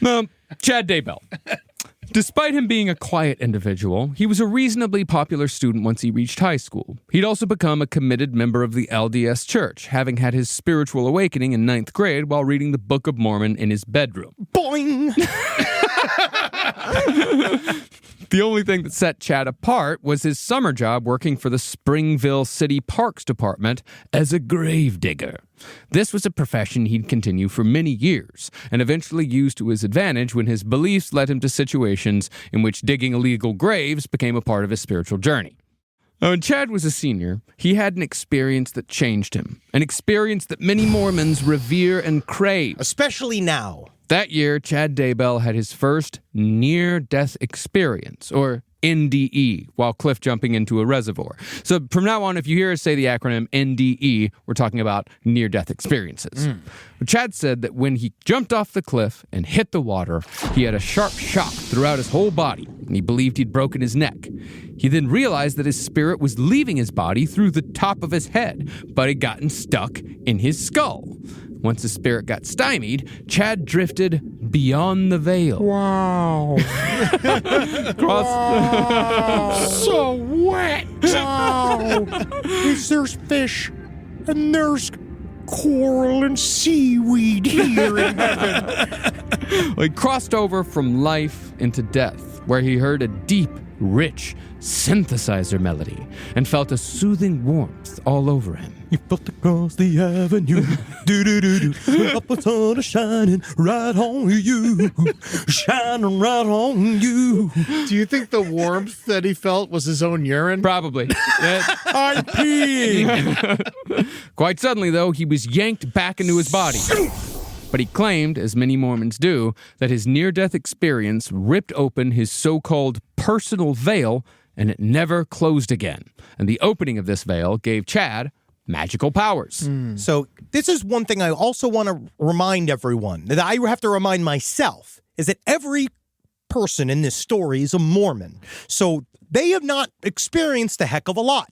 No, Chad Daybell. Despite him being a quiet individual, he was a reasonably popular student once he reached high school. He'd also become a committed member of the LDS Church, having had his spiritual awakening in 9th grade while reading the Book of Mormon in his bedroom. Boing! The only thing that set Chad apart was his summer job working for the Springville City Parks Department as a grave digger. This was a profession he'd continue for many years, and eventually used to his advantage when his beliefs led him to situations in which digging illegal graves became a part of his spiritual journey. When Chad was a senior, he had an experience that changed him. An experience that many Mormons revere and crave. Especially now. That year, Chad Daybell had his first near-death experience, or NDE, while cliff jumping into a reservoir. So from now on, if you hear us say the acronym NDE, we're talking about near-death experiences. Chad said that when he jumped off the cliff and hit the water, he had a sharp shock throughout his whole body, and he believed he'd broken his neck. He then realized that his spirit was leaving his body through the top of his head, but had gotten stuck in his skull. Once his spirit got stymied, Chad drifted beyond the veil. Wow. So wet. Wow. There's fish and there's coral and seaweed here in heaven. He crossed over from life into death, where he heard a deep, rich synthesizer melody and felt a soothing warmth all over him. You felt across the avenue, do-do-do-do, up the sun is shining right on you, shining right on you. Do you think the warmth that he felt was his own urine? Probably. I'm peeing. Quite suddenly, though, he was yanked back into his body. But he claimed, as many Mormons do, that his near-death experience ripped open his so-called personal veil, and it never closed again. And the opening of this veil gave Chad magical powers. So this is one thing I also want to remind everyone, that I have to remind myself, is that every person in this story is a Mormon. So they have not experienced a heck of a lot.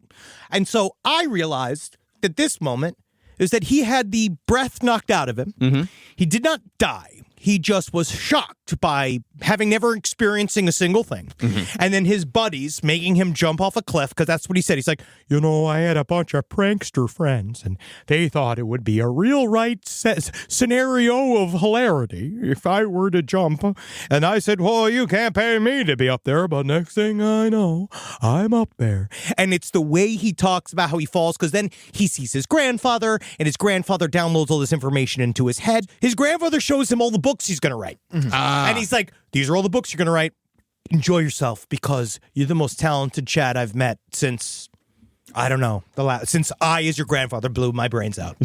And so I realized that this moment is that he had the breath knocked out of him. Mm-hmm. He did not die. He just was shocked by having never experiencing a single thing. Mm-hmm. And then his buddies making him jump off a cliff, because that's what he said. He's like, I had a bunch of prankster friends, and they thought it would be a real right scenario of hilarity if I were to jump. And I said, well, you can't pay me to be up there, but next thing I know, I'm up there. And it's the way he talks about how he falls, because then he sees his grandfather, and his grandfather downloads all this information into his head. His grandfather shows him all the books he's going to write. Mm-hmm. And he's like, these are all the books you're going to write. Enjoy yourself, because you're the most talented Chad I've met since, I don't know, since I, as your grandfather, blew my brains out.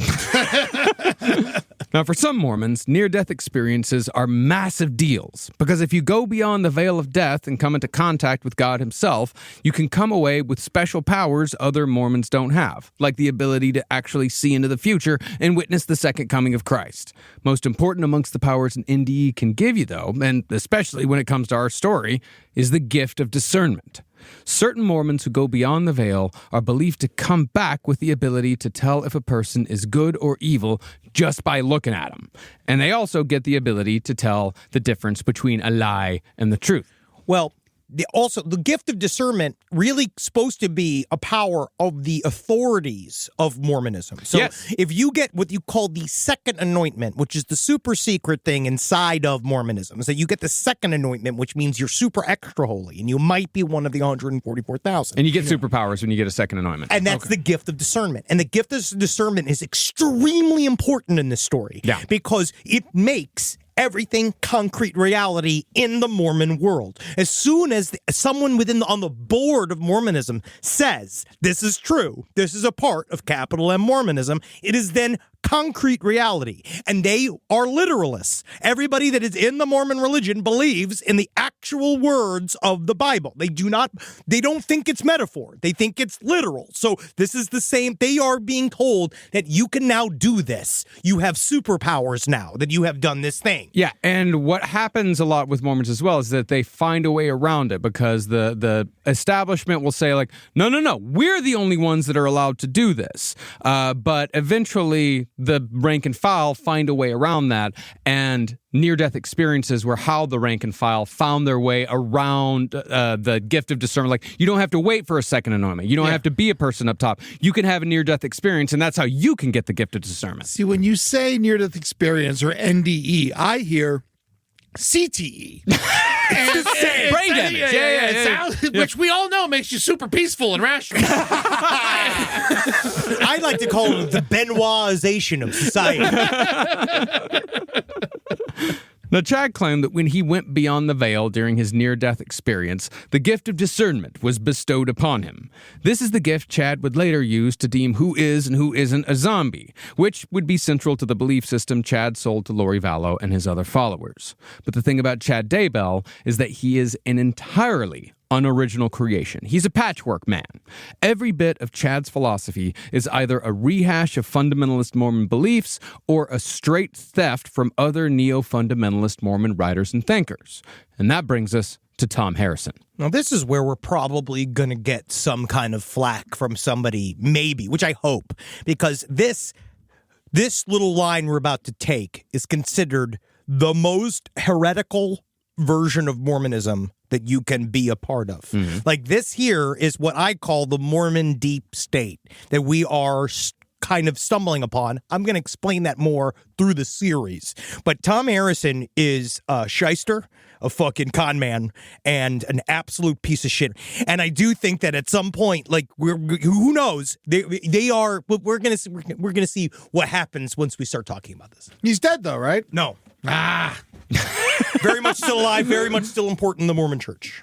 Now, for some Mormons, near-death experiences are massive deals, because if you go beyond the veil of death and come into contact with God himself, you can come away with special powers other Mormons don't have, like the ability to actually see into the future and witness the second coming of Christ. Most important amongst the powers an NDE can give you, though, and especially when it comes to our story, is the gift of discernment. Certain Mormons who go beyond the veil are believed to come back with the ability to tell if a person is good or evil just by looking at them. And they also get the ability to tell the difference between a lie and the truth. Well, the gift of discernment really supposed to be a power of the authorities of Mormonism. So yes. If you get what you call the second anointment, which is the super secret thing inside of Mormonism, so you get the second anointment, which means you're super extra holy, and you might be one of the 144,000. And you get superpowers when you get a second anointment. And that's the gift of discernment. And the gift of discernment is extremely important in this story. Yeah. Because it makes everything concrete reality in the Mormon world. As soon as someone on the board of Mormonism says, this is true, this is a part of capital M Mormonism, it is then concrete reality. And they are literalists. Everybody that is in the Mormon religion believes in the actual words of the Bible. They don't think it's metaphor. They think it's literal. So this is the same. They are being told that you can now do this. You have superpowers now that you have done this thing. Yeah, and what happens a lot with Mormons as well is that they find a way around it, because the establishment will say, like, no, we're the only ones that are allowed to do this. But eventually the rank and file find a way around that, and near-death experiences were how the rank and file found their way around the gift of discernment. Like, you don't have to wait for a second anointment. You don't have to be a person up top. You can have a near-death experience, and that's how you can get the gift of discernment. See, when you say near-death experience or NDE, I hear CTE. Brain damage. Yeah. Which we all know makes you super peaceful and rational. I'd like to call it the Benoitization of society. Now, Chad claimed that when he went beyond the veil during his near-death experience, the gift of discernment was bestowed upon him. This is the gift Chad would later use to deem who is and who isn't a zombie, which would be central to the belief system Chad sold to Lori Vallow and his other followers. But the thing about Chad Daybell is that he is an entirely unoriginal creation. He's a patchwork man. Every bit of Chad's philosophy is either a rehash of fundamentalist Mormon beliefs or a straight theft from other neo-fundamentalist Mormon writers and thinkers. And that brings us to Tom Harrison. Now, this is where we're probably going to get some kind of flack from somebody, maybe, which I hope, because this little line we're about to take is considered the most heretical version of Mormonism that you can be a part of. Like, this here is what I call the Mormon deep state that we are kind of stumbling upon. I'm going to explain that more through the series. But Tom Harrison is a shyster, a fucking con man, and an absolute piece of shit. And I do think that at some point, like, who knows? They are. We're gonna see what happens once we start talking about this. He's dead, though, right? No. Very much still alive, very much still important in the Mormon Church.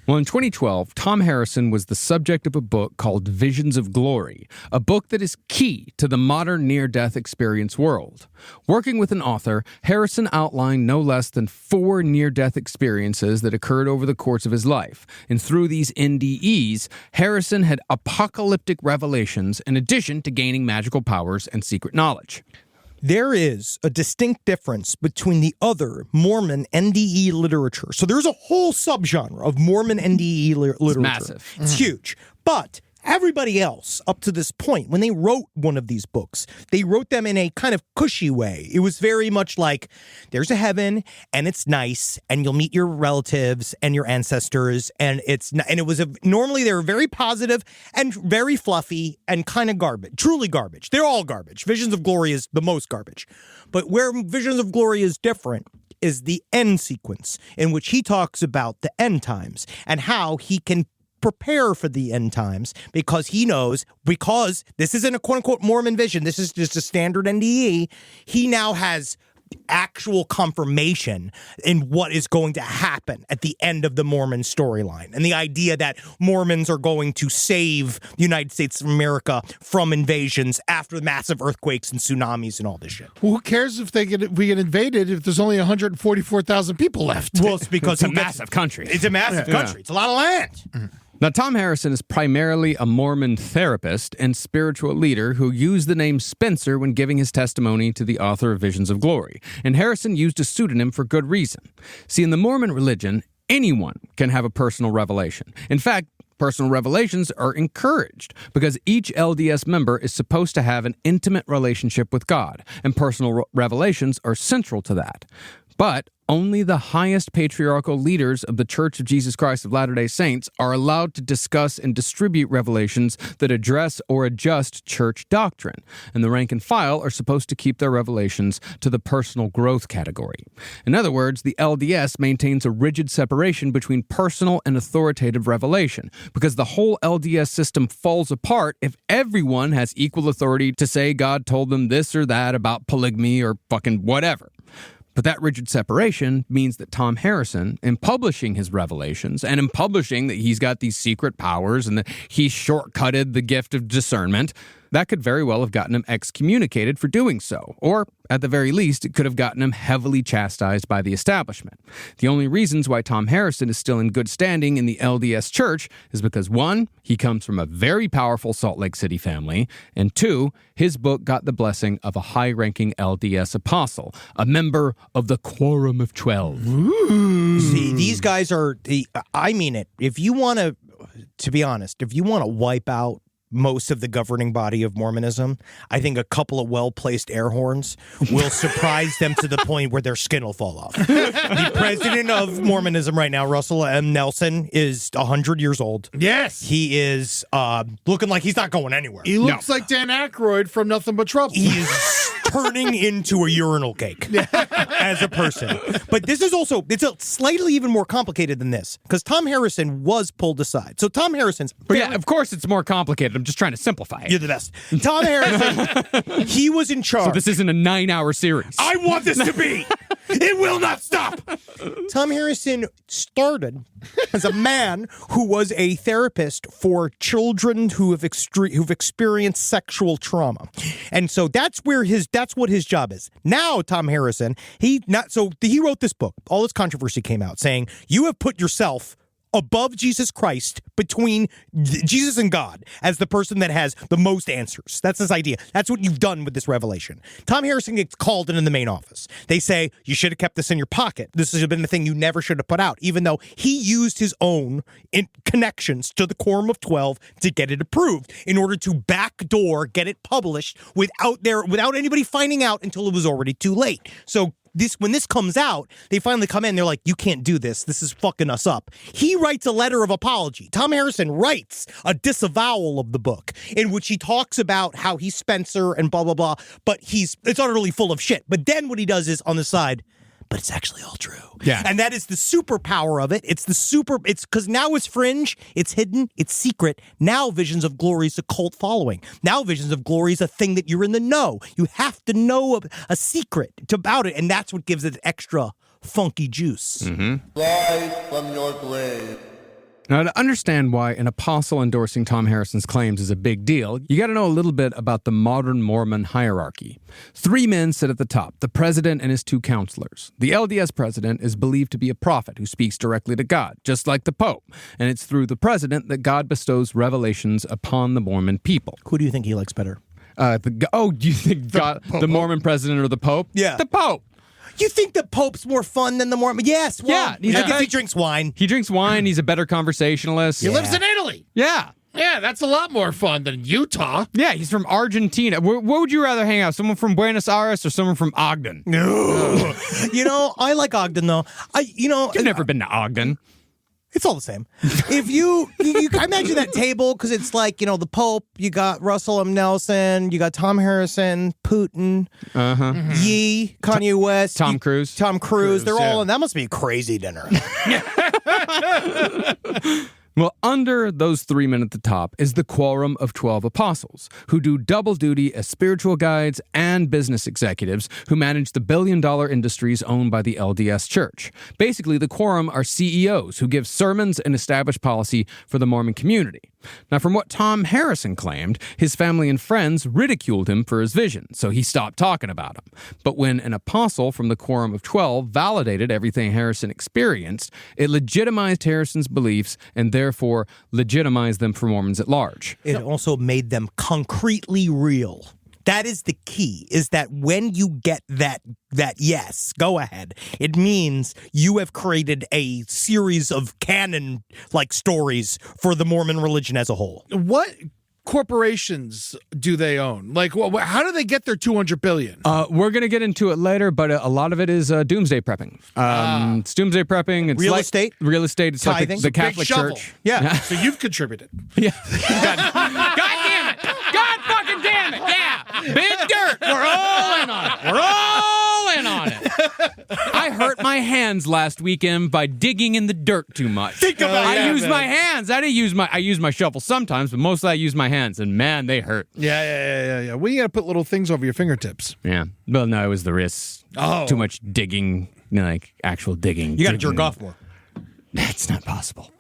Well, in 2012, Tom Harrison was the subject of a book called Visions of Glory, a book that is key to the modern near-death experience world. Working with an author, Harrison outlined no less than 4 near-death experiences that occurred over the course of his life. And through these NDEs, Harrison had apocalyptic revelations in addition to gaining magical powers and secret knowledge. There is a distinct difference between the other Mormon NDE literature. So there's a whole subgenre of Mormon NDE literature. It's massive. It's huge. But everybody else up to this point, when they wrote one of these books, they wrote them in a kind of cushy way. It was very much like, there's a heaven and it's nice and you'll meet your relatives and your ancestors and normally they were very positive and very fluffy and kind of garbage, truly garbage. They're all garbage. Visions of Glory is the most garbage. But where Visions of Glory is different is the end sequence in which he talks about the end times and how he can prepare for the end times because he knows, because this isn't a quote-unquote Mormon vision, this is just a standard NDE, he now has actual confirmation in what is going to happen at the end of the Mormon storyline. And the idea that Mormons are going to save the United States of America from invasions after massive earthquakes and tsunamis and all this shit. Well, who cares if we get invaded if there's only 144,000 people left? Well, it's because it's a massive country. It's a massive country. It's a lot of land. Now, Tom Harrison is primarily a Mormon therapist and spiritual leader who used the name Spencer when giving his testimony to the author of Visions of Glory, and Harrison used a pseudonym for good reason. See, in the Mormon religion, anyone can have a personal revelation. In fact, personal revelations are encouraged because each LDS member is supposed to have an intimate relationship with God, and personal revelations are central to that. But only the highest patriarchal leaders of the Church of Jesus Christ of Latter-day Saints are allowed to discuss and distribute revelations that address or adjust church doctrine, and the rank and file are supposed to keep their revelations to the personal growth category. In other words, the LDS maintains a rigid separation between personal and authoritative revelation, because the whole LDS system falls apart if everyone has equal authority to say God told them this or that about polygamy or fucking whatever. But that rigid separation means that Tom Harrison, in publishing his revelations and in publishing that he's got these secret powers and that he shortcutted the gift of discernment, that could very well have gotten him excommunicated for doing so. Or, at the very least, it could have gotten him heavily chastised by the establishment. The only reasons why Tom Harrison is still in good standing in the LDS Church is because, 1, he comes from a very powerful Salt Lake City family, and 2, his book got the blessing of a high-ranking LDS apostle, a member of the Quorum of 12. Ooh. See, these guys are, I mean it, if you want to be honest, if you want to wipe out most of the governing body of Mormonism, I think a couple of well-placed air horns will surprise them to the point where their skin will fall off. The president of Mormonism right now, Russell M. Nelson, is 100 years old. Yes. He is looking like he's not going anywhere. He looks like Dan Aykroyd from Nothing But Trouble. He is turning into a urinal cake. as a person. But this is also, it's a slightly even more complicated than this, because Tom Harrison was pulled aside. So Tom Harrison's... Yeah, of course it's more complicated. I'm just trying to simplify it. You're the best. Tom Harrison, he was in charge. So this isn't a 9-hour series. I want this to be. It will not stop. Tom Harrison started as a man who was a therapist for children who've experienced sexual trauma. And so that's what his job is. Now, Tom Harrison, he wrote this book. All this controversy came out saying, you have put yourself above Jesus Christ, between Jesus and God, as the person that has the most answers. That's his idea. That's what you've done with this revelation. Tom Harrison gets called in the main office. They say, you should have kept this in your pocket. This has been the thing you never should have put out, even though he used his own connections to the Quorum of 12 to get it approved in order to backdoor get it published without anybody finding out until it was already too late. So when this comes out, they finally come in, they're like, you can't do this. This is fucking us up. He writes a letter of apology. Tom Harrison writes a disavowal of the book in which he talks about how he's Spencer and blah, blah, blah, but it's utterly full of shit. But then what he does is on the side, but it's actually all true. Yeah. And that is the superpower of it. It's because now it's fringe, it's hidden, it's secret. Now Visions of Glory is a cult following. Now Visions of Glory is a thing that you're in the know. You have to know a secret about it, and that's what gives it extra funky juice. Rise from your grave. Now, to understand why an apostle endorsing Tom Harrison's claims is a big deal, you got to know a little bit about the modern Mormon hierarchy. 3 men sit at the top, the president and his 2 counselors. The LDS president is believed to be a prophet who speaks directly to God, just like the Pope. And it's through the president that God bestows revelations upon the Mormon people. Who do you think he likes better? Do you think the Mormon president or the Pope? Yeah. The Pope. You think the Pope's more fun than the Mormon? Yes. Well, Yeah. I guess he drinks wine. He drinks wine. He's a better conversationalist. He lives in Italy. Yeah. Yeah, that's a lot more fun than Utah. Yeah, he's from Argentina. What would you rather hang out? Someone from Buenos Aires or someone from Ogden? No. I like Ogden, though. You've never been to Ogden. It's all the same. If you I imagine that table, because it's like, the Pope, you got Russell M. Nelson, you got Tom Harrison, Putin, Yee, Kanye West, Tom Cruise. They're all in. That must be a crazy dinner. Well, under those 3 men at the top is the Quorum of 12 Apostles, who do double duty as spiritual guides and business executives who manage the billion-dollar industries owned by the LDS Church. Basically, the Quorum are CEOs who give sermons and establish policy for the Mormon community. Now, from what Tom Harrison claimed, his family and friends ridiculed him for his vision, so he stopped talking about him. But when an apostle from the Quorum of 12 validated everything Harrison experienced, it legitimized Harrison's beliefs and therefore legitimized them for Mormons at large. It also made them concretely real. That is the key, is that when you get that yes, go ahead, it means you have created a series of canon-like stories for the Mormon religion as a whole. What corporations do they own? Like, how do they get their $200 billion? We're going to get into it later, but a lot of it is doomsday prepping. It's doomsday prepping. It's Real like estate? Real estate. It's Tithing? like the Catholic Big shovel. Church. Yeah. So you've contributed. Yeah. God damn it. God fucking damn it. Yeah. Big dirt. We're all in on it. We're all in on it. I hurt my hands last weekend by digging in the dirt too much. Think about I that, use man. my hands. I use my shovel sometimes, but mostly I use my hands, and man, they hurt. Yeah. Well, you got to put little things over your fingertips. Yeah. Well, no, it was the wrists. Oh. Too much digging, like actual digging. You got to jerk off more. That's not possible.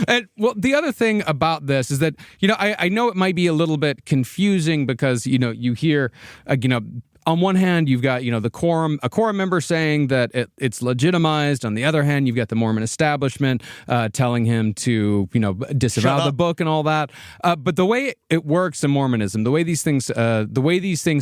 And well, the other thing about this is that, I know it might be a little bit confusing because, you hear, on one hand, you've got, a quorum member saying that it's legitimized. On the other hand, you've got the Mormon establishment telling him to, disavow the book and all that. But the way it works in Mormonism, the way these things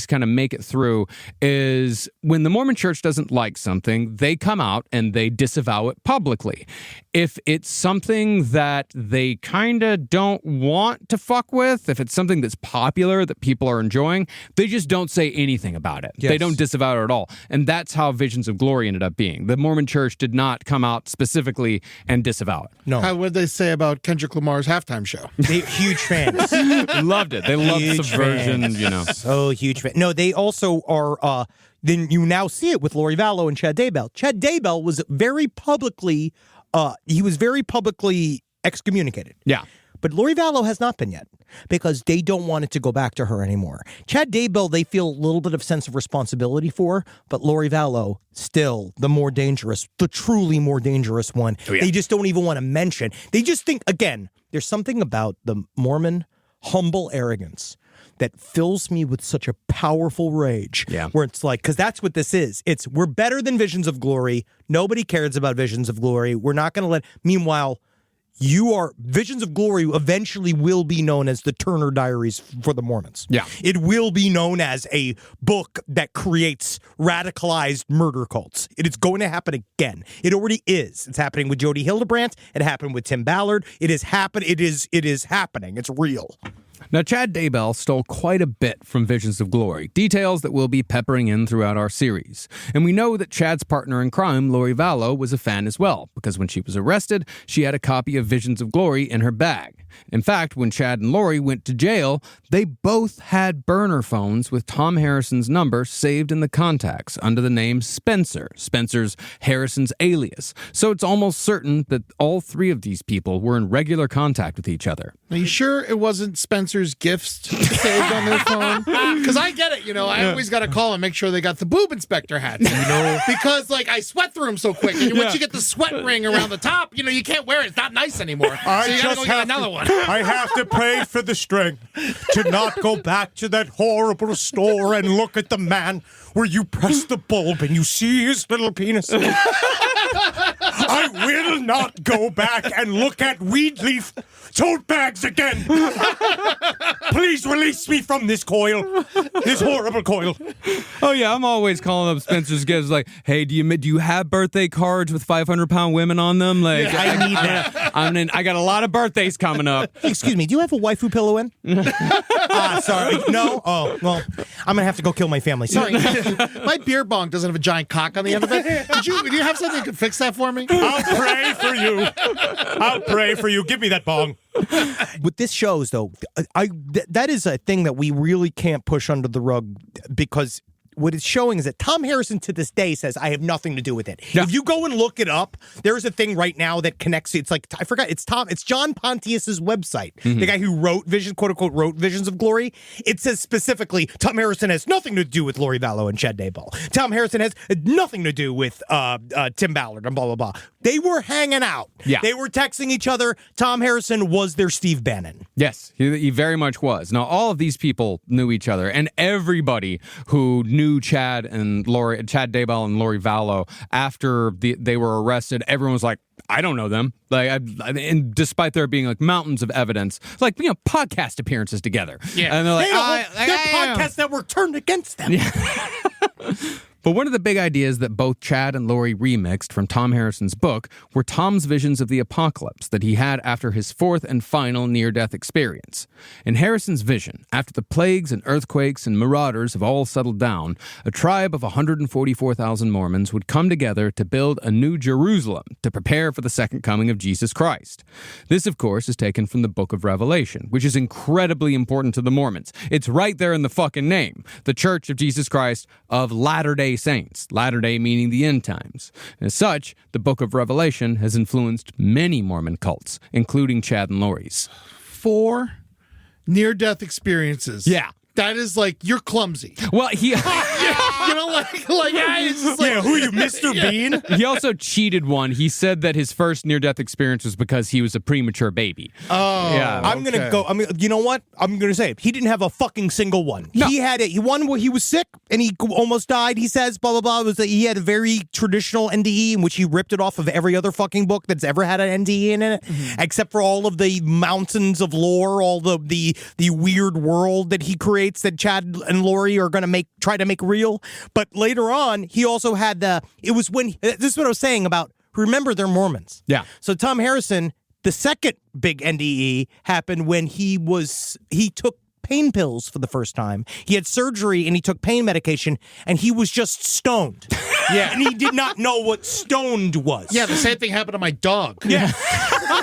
kind of make it through is when the Mormon Church doesn't like something, they come out and they disavow it publicly. If it's something that they kind of don't want to fuck with, if it's something that's popular that people are enjoying, they just don't say anything about about it. Yes. They don't disavow it at all. And that's how Visions of Glory ended up being. The Mormon Church did not come out specifically and disavow it. No. How would they say about Kendrick Lamar's halftime show? They huge fans. Loved it. They loved Huge subversion, fans. you know. So huge fan. No, they also are, then you now see it with Lori Vallow and Chad Daybell. Chad Daybell was very publicly excommunicated. Yeah. But Lori Vallow has not been yet because they don't want it to go back to her anymore. Chad Daybell, they feel a little bit of sense of responsibility for, but Lori Vallow, still the more dangerous, the truly more dangerous one. Oh, yeah. They just don't even want to mention. They just think, again, there's something about the Mormon humble arrogance that fills me with such a powerful rage. Yeah. Where it's like, because that's what this is. It's, we're better than Visions of Glory. Nobody cares about Visions of Glory. We're not going to let, meanwhile, Visions of Glory eventually will be known as the Turner Diaries for the Mormons. Yeah. It will be known as a book that creates radicalized murder cults. It is going to happen again. It already is. It's happening with Jody Hildebrandt. It happened with Tim Ballard. It is happening. It is happening. It's real. Now, Chad Daybell stole quite a bit from Visions of Glory, details that we'll be peppering in throughout our series. And we know that Chad's partner in crime, Lori Vallow, was a fan as well, because when she was arrested, she had a copy of Visions of Glory in her bag. In fact, when Chad and Lori went to jail, they both had burner phones with Tom Harrison's number saved in the contacts under the name Spencer, Spencer's Harrison's alias. So it's almost certain that all three of these people were in regular contact with each other. Are you sure it wasn't Spencer's gifts saved on their phone? Because I get it, I always got to call and make sure they got the boob inspector hats. Because I sweat through them so quick, and once you get the sweat ring around the top, you can't wear it. It's not nice anymore. So you got to go get another one. I have to pray for the strength to not go back to that horrible store and look at the man where you press the bulb and you see his little penis. I will not go back and look at weed leaf tote bags again. Please release me from this coil, this horrible coil. Oh yeah, I'm always calling up Spencer's gifts like, hey, do you have birthday cards with 500-pound women on them? Like, I need that. I got a lot of birthdays coming up. Excuse me, do you have a waifu pillow in? Sorry. No? Oh, well, I'm going to have to go kill my family. Sorry. My beer bong doesn't have a giant cock on the end of it. Do you have something that could fix that for me? I'll pray for you. I'll pray for you. Give me that bong. What this shows, though, that is a thing that we really can't push under the rug because what it's showing is that Tom Harrison to this day says, I have nothing to do with it. Yeah. If you go and look it up, there's a thing right now that connects. It's like, I forgot, it's John Pontius's website. Mm-hmm. The guy who wrote quote unquote, wrote Visions of Glory. It says specifically, Tom Harrison has nothing to do with Lori Vallow and Chad Daybell. Tom Harrison has nothing to do with Tim Ballard and blah, blah, blah. They were hanging out. Yeah. They were texting each other. Tom Harrison was their Steve Bannon. Yes, he very much was. Now, all of these people knew each other, and everybody who knew Chad Daybell and Lori Vallow after they were arrested, everyone was like, I don't know them. And despite there being mountains of evidence, podcast appearances together. Yeah, and they're like, their podcast network turned against them. Yeah. But one of the big ideas that both Chad and Lori remixed from Tom Harrison's book were Tom's visions of the apocalypse that he had after his fourth and final near-death experience. In Harrison's vision, after the plagues and earthquakes and marauders have all settled down, a tribe of 144,000 Mormons would come together to build a new Jerusalem to prepare for the second coming of Jesus Christ. This, of course, is taken from the Book of Revelation, which is incredibly important to the Mormons. It's right there in the fucking name, the Church of Jesus Christ of Latter-day Saints, Latter-day meaning the end times. As such, the Book of Revelation has influenced many Mormon cults, including Chad and Lori's. 4 near-death experiences. Yeah. That is you're clumsy. Well, he... it's just who are you, Mr. Bean? He also cheated one. He said that his first near-death experience was because he was a premature baby. Oh, yeah. I'm gonna go. You know what? I'm gonna say it. He didn't have a fucking single one. No. He had it. He won where he was sick and he almost died. He says blah blah blah. He had a very traditional NDE in which he ripped it off of every other fucking book that's ever had an NDE in it, except for all of the mountains of lore, all the weird world that he creates that Chad and Lori are gonna try to make real. But later on, he also had this is what I was saying about, remember, they're Mormons. Yeah. So Tom Harrison, the second big NDE happened when he took pain pills for the first time. He had surgery and he took pain medication, and he was just stoned. Yeah. And he did not know what stoned was. Yeah, the same thing happened to my dog. Yeah.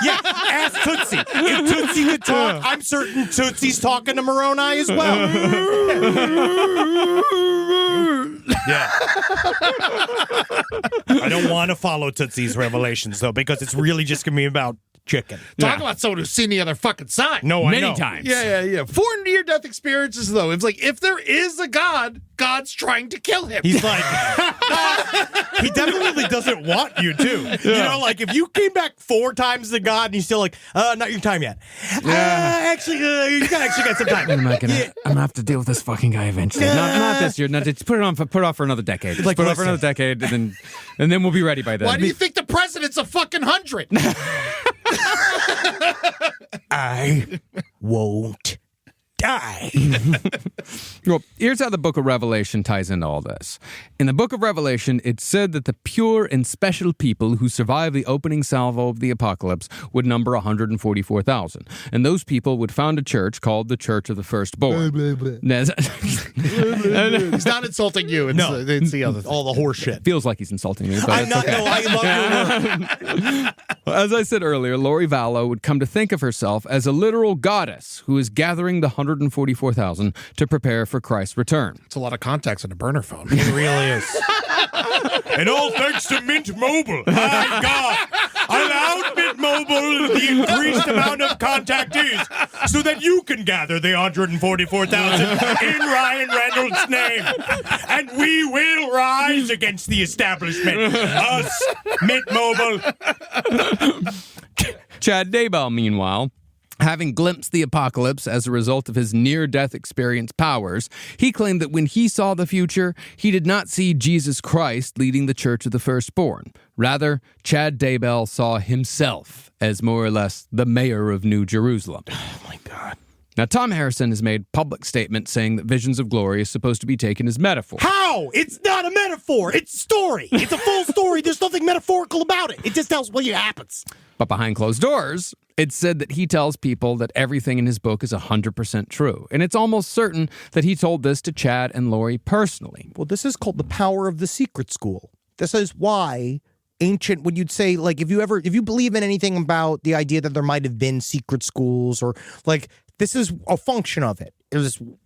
Yeah, ask Tootsie. If Tootsie could talk, I'm certain Tootsie's talking to Moroni as well. Yeah. I don't want to follow Tootsie's revelations, though, because it's really just going to be about chicken. Talk about someone who's seen the other fucking side. No, I know. Many times. Yeah. 4 near-death experiences, though. It's like, if there is a God, God's trying to kill him. He's like, he definitely doesn't want you to. You know, like if you came back 4 times to God and you're still like, not your time yet. Actually, you got some time. I'm gonna have to deal with this fucking guy eventually. Not this year. Just put it off for another decade. Just Like, put it off for listen. another decade, and then we'll be ready by then. Why do you think the president's a fucking 100? I won't die. Well, here's how the book of Revelation ties into all this. In the book of Revelation, it said that the pure and special people who survived the opening salvo of the apocalypse would number 144,000. And those people would found a church called the Church of the Firstborn. He's not insulting you. It's the other thing. All the horse shit. Feels like he's insulting me. But I'm it's not. okay. No, I love your work. As I said earlier, Lori Vallow would come to think of herself as a literal goddess who is gathering the 144,000 to prepare for Christ's return. It's a lot of contacts on a burner phone. It really is. And all thanks to Mint Mobile. My God. Allowed Mint Mobile the increased amount of contactees so that you can gather the 144,000 in Ryan Reynolds' name. And we will rise against the establishment. Us, Mint Mobile. Chad Daybell, meanwhile, having glimpsed the apocalypse as a result of his near-death experience powers, he claimed that when he saw the future, he did not see Jesus Christ leading the Church of the Firstborn. Rather, Chad Daybell saw himself as more or less the mayor of New Jerusalem. Oh, my God. Now, Tom Harrison has made public statements saying that Visions of Glory is supposed to be taken as metaphor. How? It's not a metaphor. It's a story. It's a full story. There's nothing metaphorical about it. It just tells what happens. But behind closed doors, it's said that he tells people that everything in his book is 100% true. And it's almost certain that he told this to Chad and Lori personally. Well, this is called the power of the secret school. This is why ancient, when you'd say, like, if you believe in anything about the idea that there might have been secret schools, or like, this is a function of it.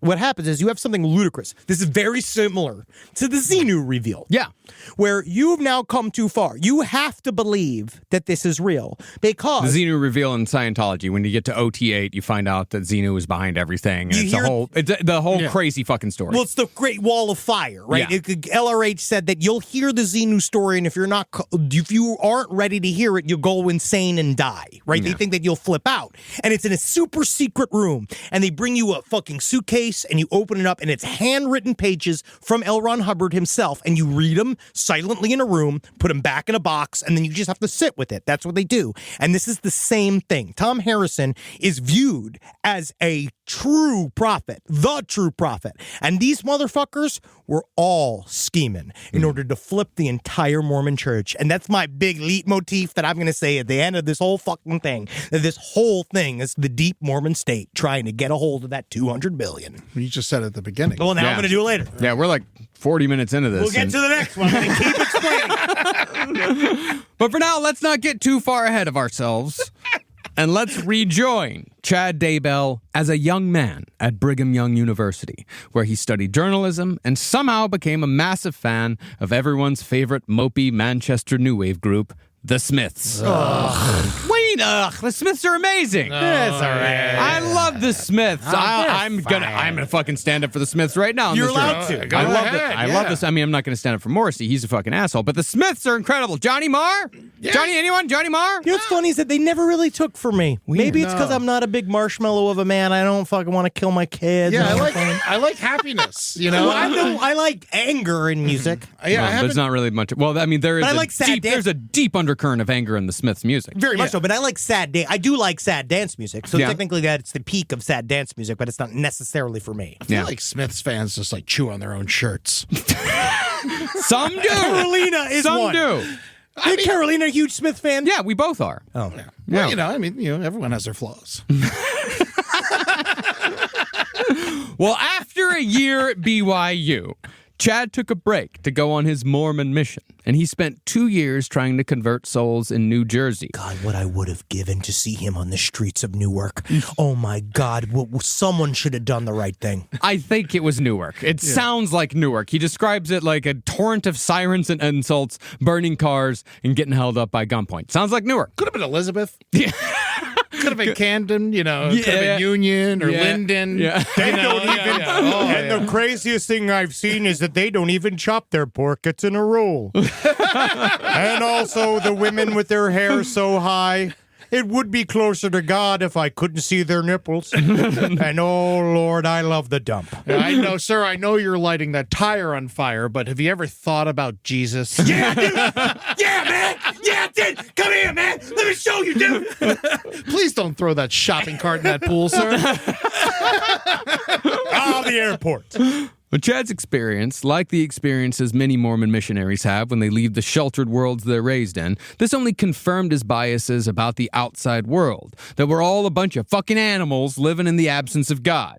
What happens is you have something ludicrous. This is very similar to the Xenu reveal. Yeah. Where you've now come too far. You have to believe that this is real because The Xenu reveal in Scientology, when you get to OT8, you find out that Xenu is behind everything. And it's the whole crazy fucking story. Well, it's the Great Wall of Fire, right? Yeah. LRH said that you'll hear the Xenu story, and if you aren't ready to hear it, you'll go insane and die, right? Yeah. They think that you'll flip out. And it's in a super secret room, and they bring you a fucking suitcase, and you open it up, and it's handwritten pages from L. Ron Hubbard himself, and you read them silently in a room, put them back in a box, and then you just have to sit with it. That's what they do. And this is the same thing. Tom Harrison is viewed as a true prophet, the true prophet. And these motherfuckers were all scheming in order to flip the entire Mormon church. And that's my big leitmotif that I'm going to say at the end of this whole fucking thing. That this whole thing is the deep Mormon state trying to get a hold of that $200 billion. You just said it at the beginning. Well, now I'm going to do it later. Yeah, we're like 40 minutes into this. We'll get to the next one. I'm going to keep explaining. But for now, let's not get too far ahead of ourselves. And let's rejoin Chad Daybell as a young man at Brigham Young University, where he studied journalism and somehow became a massive fan of everyone's favorite mopey Manchester New Wave group, The Smiths. The Smiths are amazing. That's all right. I love the Smiths. I'm gonna fucking stand up for the Smiths right now. You're allowed to. I love it. I love this. I mean, I'm not gonna stand up for Morrissey. He's a fucking asshole. But the Smiths are incredible. Johnny Marr? Yeah. Anyone? Johnny Marr? You know what's funny is that they never really took for me. Maybe it's because I'm not a big marshmallow of a man. I don't fucking want to kill my kids. Yeah, I like happiness, you know? Well, I like anger in music. Yeah, there's not really much. Well, I mean, there is. But I like sad dance. There's a deep undercurrent of anger in the Smiths' music. Very much so, but I like sad dance. I do like sad dance music, so Yeah. technically that's the peak of sad dance music, but it's not necessarily for me. I feel like Smiths fans just like chew on their own shirts. Some do. Carolina is Some one. do. Is Carolina a huge Smith fan? Yeah, we both are. Oh. Well, everyone has their flaws. Well, after a year at BYU, Chad took a break to go on his Mormon mission, and he spent 2 years trying to convert souls in New Jersey. God, what I would have given to see him on the streets of Newark. Oh my God, someone should have done the right thing. I think it was Newark. It sounds like Newark. He describes it like a torrent of sirens and insults, burning cars, and getting held up by gunpoint. Sounds like Newark. Could have been Elizabeth. Yeah. Could have been Camden, could have been Union or Linden. Yeah. They don't even. And the craziest thing I've seen is that they don't even chop their pork. It's in a roll. And also the women with their hair so high. It would be closer to God if I couldn't see their nipples. And oh, Lord, I love the dump. I know, sir, I know you're lighting that tire on fire, but have you ever thought about Jesus? Yeah, dude. Yeah, man. Yeah, dude. Come here, man. Let me show you, dude. Please don't throw that shopping cart in that pool, sir. The airport. Well, Chad's experience, like the experiences many Mormon missionaries have when they leave the sheltered worlds they're raised in, this only confirmed his biases about the outside world, that we're all a bunch of fucking animals living in the absence of God.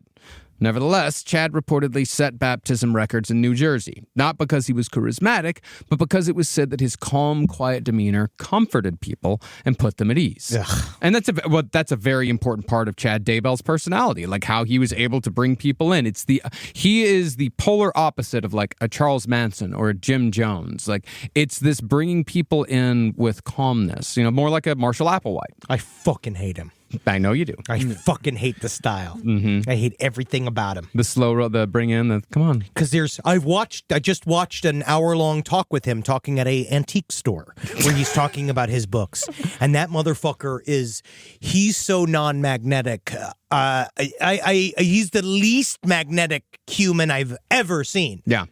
Nevertheless, Chad reportedly set baptism records in New Jersey, not because he was charismatic, but because it was said that his calm, quiet demeanor comforted people and put them at ease. Ugh. And that's a very important part of Chad Daybell's personality, like how he was able to bring people in. He is the polar opposite of like a Charles Manson or a Jim Jones. Like it's this bringing people in with calmness, more like a Marshall Applewhite. I fucking hate him. I know you do. I fucking hate the style. Mm-hmm. I hate everything about him. The slow, the bring in, come on. Because I just watched an hour-long talk with him talking at a antique store where he's talking about his books. And that motherfucker he's so non-magnetic. He's the least magnetic human I've ever seen. Yeah.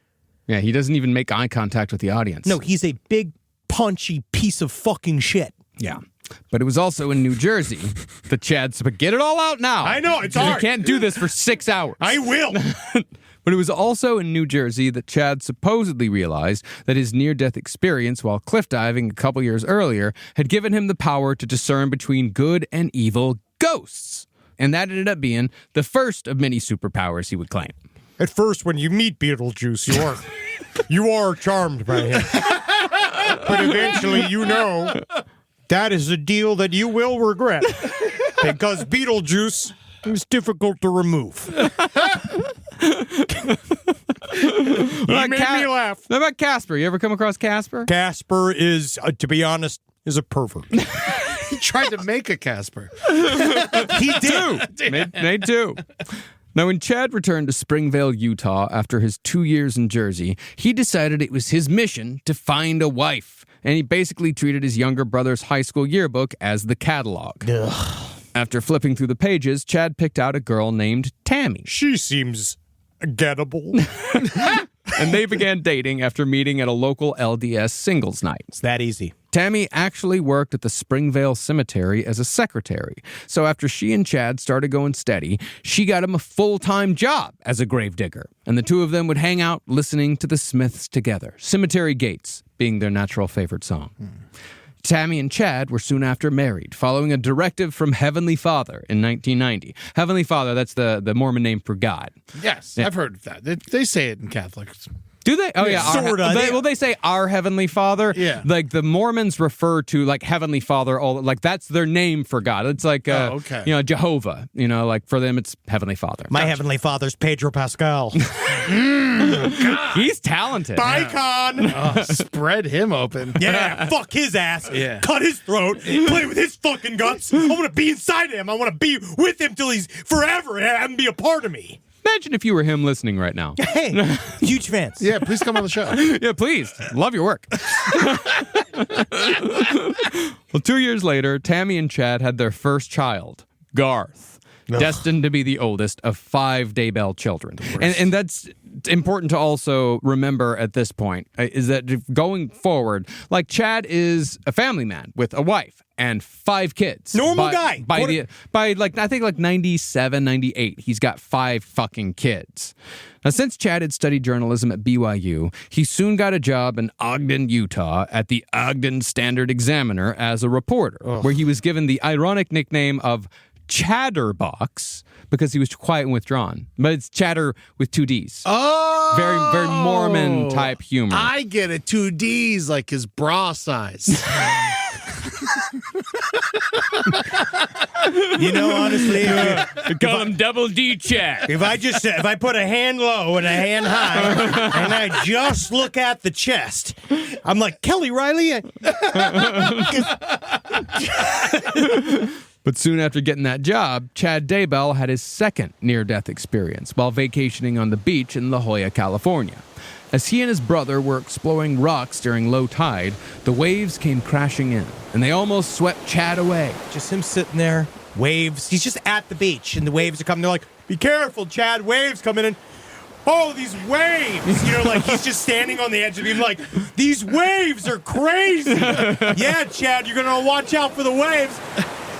Yeah, he doesn't even make eye contact with the audience. No, he's a big, punchy piece of fucking shit. Yeah. But it was also in New Jersey that Chad said, get it all out now. I know, it's hard. You can't do this for 6 hours. I will. But it was also in New Jersey that Chad supposedly realized that his near-death experience while cliff diving a couple years earlier had given him the power to discern between good and evil ghosts. And that ended up being the first of many superpowers he would claim. At first, when you meet Beetlejuice, you are charmed by him. But eventually, that is a deal that you will regret. Because Beetlejuice is difficult to remove. He made me laugh. What about Casper? You ever come across Casper? Casper is, to be honest, is a pervert. He tried to make a Casper. He did. Made two. Now, when Chad returned to Springvale, Utah, after his 2 years in Jersey, he decided it was his mission to find a wife. And he basically treated his younger brother's high school yearbook as the catalog. Ugh. After flipping through the pages, Chad picked out a girl named Tammy. She seems gettable. And they began dating after meeting at a local LDS singles night. It's that easy. Tammy actually worked at the Springvale Cemetery as a secretary. So after she and Chad started going steady, she got him a full-time job as a gravedigger. And the two of them would hang out listening to the Smiths together. Cemetery Gates being their natural favorite song. Tammy and Chad were soon after married, following a directive from Heavenly Father in 1990. Heavenly Father, that's the Mormon name for God. Yes, yeah. I've heard of that. They say it in Catholics. Do they? Oh, yeah. Sort of. They say our Heavenly Father. Yeah. Like the Mormons refer to like Heavenly Father, like that's their name for God. It's like, Jehovah. Like for them, it's Heavenly Father. My Heavenly Father's Pedro Pascal. He's talented. Bicon. Spread him open. Yeah, fuck his ass. Yeah. Cut his throat. Play with his fucking guts. I want to be inside him. I want to be with him till he's forever and be a part of me. Imagine if you were him listening right now. Hey, huge fans. Yeah, please come on the show. Yeah, please. Love your work. Well, 2 years later, Tammy and Chad had their first child, Garth, destined to be the oldest of 5 Daybell children. And that's important to also remember at this point, is that going forward, like Chad is a family man with a wife and 5 kids. Normal guy. By I think 97, 98, he's got 5 fucking kids. Now, since Chad had studied journalism at BYU, he soon got a job in Ogden, Utah at the Ogden Standard Examiner as a reporter, where he was given the ironic nickname of Chatterbox because he was quiet and withdrawn. But it's chatter with 2 Ds. Oh! Very, very Mormon type humor. I get it. 2 Ds like his bra size. You know, honestly, Call him Double D Chat. if I put a hand low and a hand high, and I just look at the chest, I'm like, Kelly Riley. But soon after getting that job, Chad Daybell had his second near-death experience while vacationing on the beach in La Jolla, California. As he and his brother were exploring rocks during low tide, the waves came crashing in, and they almost swept Chad away. Just him sitting there, waves. He's just at the beach, and the waves are coming. They're like, be careful, Chad, waves coming in. Oh, these waves. You know, like he's just standing on the edge of him like, these waves are crazy. Yeah, Chad, you're going to watch out for the waves.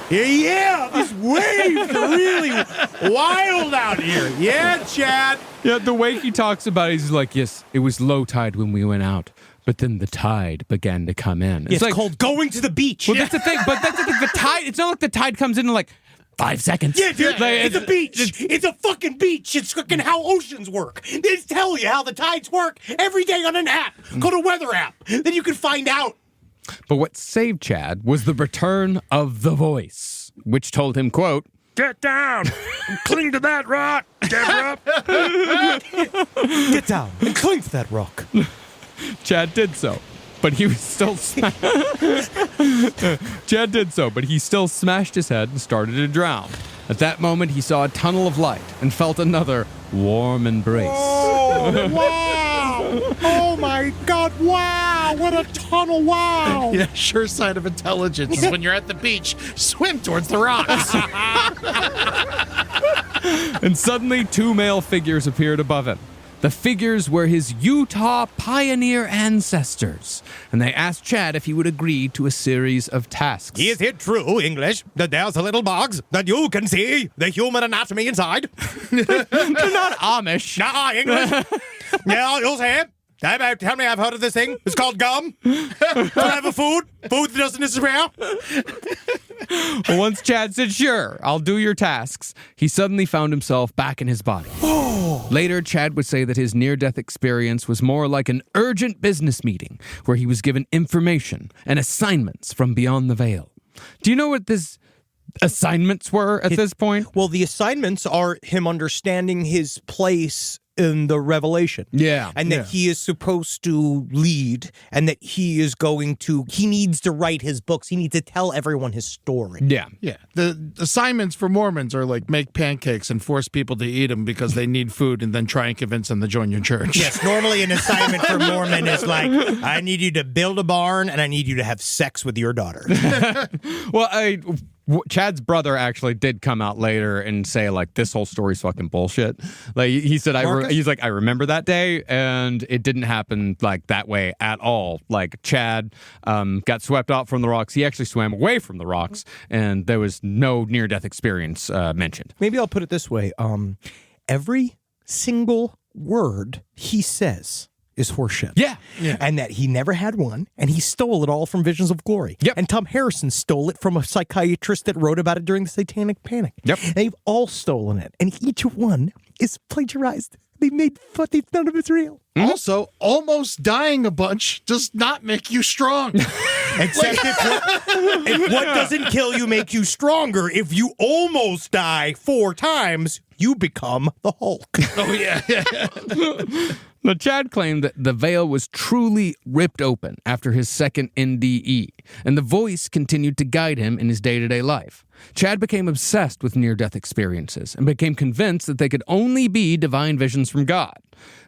Yeah, these waves are really wild out here. Yeah, Chad. Yeah, the way he talks about it, he's like, yes, it was low tide when we went out, but then the tide began to come in. It's like, called going to the beach. Well, that's the thing, but that's the thing. The tide, it's not like the tide comes in like 5 seconds. Yeah, dude, Like, it's a beach. It's a fucking beach. It's fucking how oceans work. They tell you how the tides work every day on an app called a weather app. Then you can find out. But what saved Chad was the return of the voice, which told him, quote, Get down! Cling to that rock, Deborah! Get down and cling to that rock. Chad did so, but he was still Chad did so, but he still smashed his head and started to drown. At that moment, he saw a tunnel of light and felt another warm embrace. Oh, wow. Oh, my God. Wow. What a tunnel. Wow. Yeah, sure sign of intelligence is when you're at the beach, swim towards the rocks. And suddenly, 2 male figures appeared above him. The figures were his Utah pioneer ancestors, and they asked Chad if he would agree to a series of tasks. Is it true, English, that there's a little box that you can see the human anatomy inside? They're not Amish. Nah, English. Yeah, you'll say it. Tell me I've heard of this thing. It's called gum. Forever food. Food that doesn't disappear. Well, once Chad said, sure, I'll do your tasks, he suddenly found himself back in his body. Later, Chad would say that his near-death experience was more like an urgent business meeting where he was given information and assignments from beyond the veil. Do you know what this assignments were at this point? Well, the assignments are him understanding his place in the revelation. Yeah. And that he is supposed to lead, and that he needs to write his books. He needs to tell everyone his story. Yeah. Yeah. The assignments for Mormons are like make pancakes and force people to eat them because they need food and then try and convince them to join your church. Yes, normally an assignment for Mormon is like, I need you to build a barn and I need you to have sex with your daughter. Well, Chad's brother actually did come out later and say, like, this whole story's fucking bullshit. Like, he said, he's like, I remember that day, and it didn't happen, like, that way at all. Like, Chad got swept out from the rocks. He actually swam away from the rocks, and there was no near-death experience mentioned. Maybe I'll put it this way. Every single word he says is horseshit. Yeah. And that he never had one, and he stole it all from Visions of Glory. Yep. And Tom Harrison stole it from a psychiatrist that wrote about it during the Satanic Panic. Yep. They've all stolen it, and each one is plagiarized. They made fun. None of it's real. Also, almost dying a bunch does not make you strong. Except if what doesn't kill you make you stronger. If you almost die 4 times, you become the Hulk. Oh, yeah. Now, Chad claimed that the veil was truly ripped open after his second NDE, and the voice continued to guide him in his day-to-day life. Chad became obsessed with near-death experiences and became convinced that they could only be divine visions from God.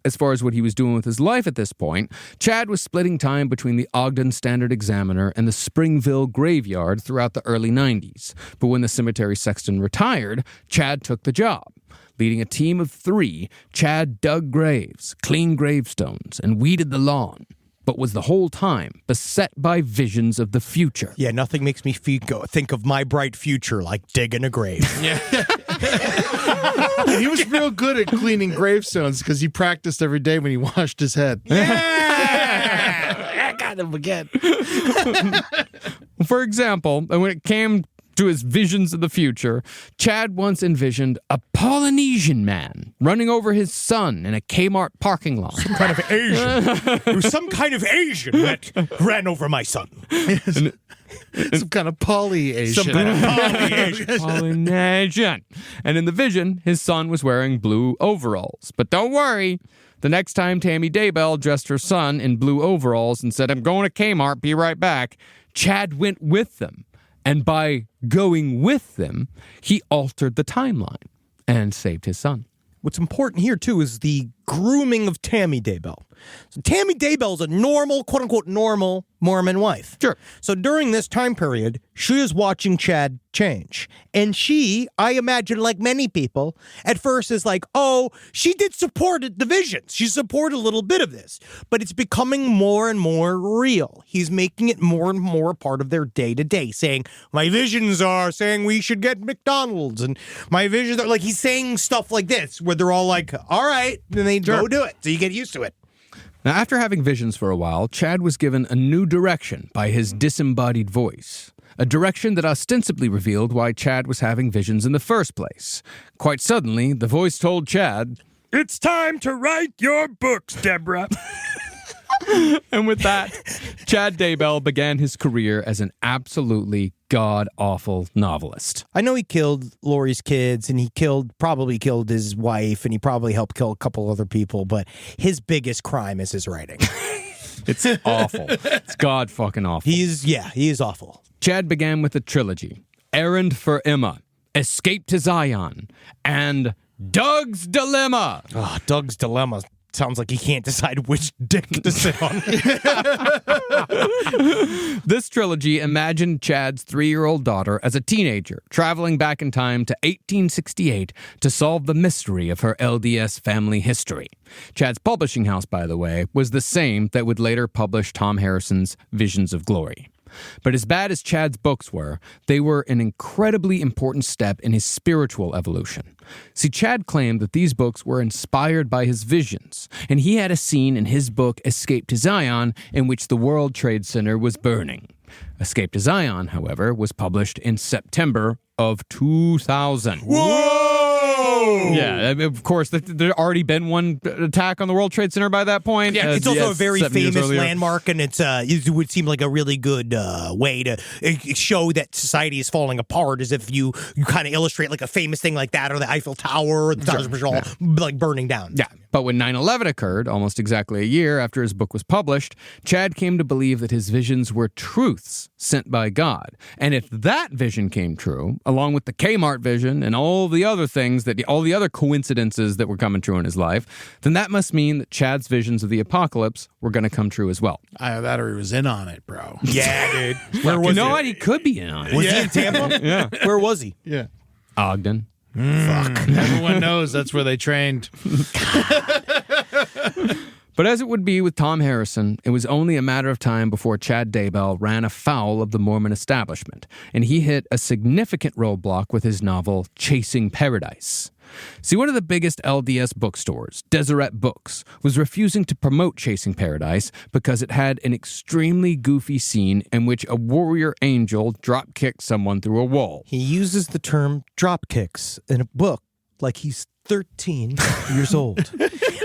As far as what he was doing with his life at this point, Chad was splitting time between the Ogden Standard-Examiner and the Springville Graveyard throughout the early 90s. But when the cemetery sexton retired, Chad took the job. Leading a team of 3, Chad dug graves, cleaned gravestones, and weeded the lawn, but was the whole time beset by visions of the future. Yeah, nothing makes me think of my bright future like digging a grave. Yeah. He was real good at cleaning gravestones because he practiced every day when he washed his head. Yeah! I got him again. For example, when it came to his visions of the future, Chad once envisioned a Polynesian man running over his son in a Kmart parking lot. Some kind of Asian. It was some kind of Asian that ran over my son. Some kind of poly-Asian. Some kind of poly-Asian. Polynesian. And in the vision, his son was wearing blue overalls. But don't worry. The next time Tammy Daybell dressed her son in blue overalls and said, "I'm going to Kmart, be right back," Chad went with them. And by going with them, he altered the timeline and saved his son. What's important here, too, is the grooming of Tammy Daybell. So Tammy Daybell is a normal, quote-unquote, normal Mormon wife. Sure. So during this time period, she is watching Chad change. And she, I imagine, like many people, at first is like, oh, she did support the visions. She supported a little bit of this. But it's becoming more and more real. He's making it more and more a part of their day-to-day, saying, my visions are saying we should get McDonald's. And my visions are, like, he's saying stuff like this, where they're all like, all right, and they go do it. So you get used to it. Now, after having visions for a while, Chad was given a new direction by his disembodied voice. A direction that ostensibly revealed why Chad was having visions in the first place. Quite suddenly, the voice told Chad, It's time to write your books, Deborah. and with that, Chad Daybell began his career as an absolutely god-awful novelist. I know he killed Lori's kids, and he probably killed his wife, and he probably helped kill a couple other people, but his biggest crime is his writing. It's awful. It's god-fucking awful. He is awful. Chad began with a trilogy, Errand for Emma, Escape to Zion, and Doug's Dilemma. Oh, Doug's Dilemma sounds like he can't decide which dick to sit on. This trilogy imagined Chad's 3-year-old daughter as a teenager, traveling back in time to 1868 to solve the mystery of her LDS family history. Chad's publishing house, by the way, was the same that would later publish Tom Harrison's Visions of Glory. But as bad as Chad's books were, they were an incredibly important step in his spiritual evolution. See, Chad claimed that these books were inspired by his visions, and he had a scene in his book Escape to Zion in which the World Trade Center was burning. Escape to Zion, however, was published in September of 2000. Whoa! Yeah, of course, there'd already been one attack on the World Trade Center by that point. Yeah, it's also a very famous landmark, and it would seem like a really good way to show that society is falling apart, as if you kind of illustrate like a famous thing like that, or the Eiffel Tower, or the Towers of Pishon, like burning down. Yeah, but when 9/11 occurred, almost exactly a year after his book was published, Chad came to believe that his visions were truths sent by God. And if that vision came true, along with the Kmart vision and all the other things, all the other coincidences that were coming true in his life, then that must mean that Chad's visions of the apocalypse were going to come true as well. Either that or he was in on it, bro. Yeah, dude. Where was what? He could be in on it. Was he in Tampa? Yeah. Where was he? Yeah. Ogden. Fuck. Everyone knows that's where they trained. But as it would be with Tom Harrison, it was only a matter of time before Chad Daybell ran afoul of the Mormon establishment, and he hit a significant roadblock with his novel Chasing Paradise. See, one of the biggest LDS bookstores, Deseret Books, was refusing to promote Chasing Paradise because it had an extremely goofy scene in which a warrior angel drop-kicked someone through a wall. He uses the term drop kicks in a book like he's 13 years old.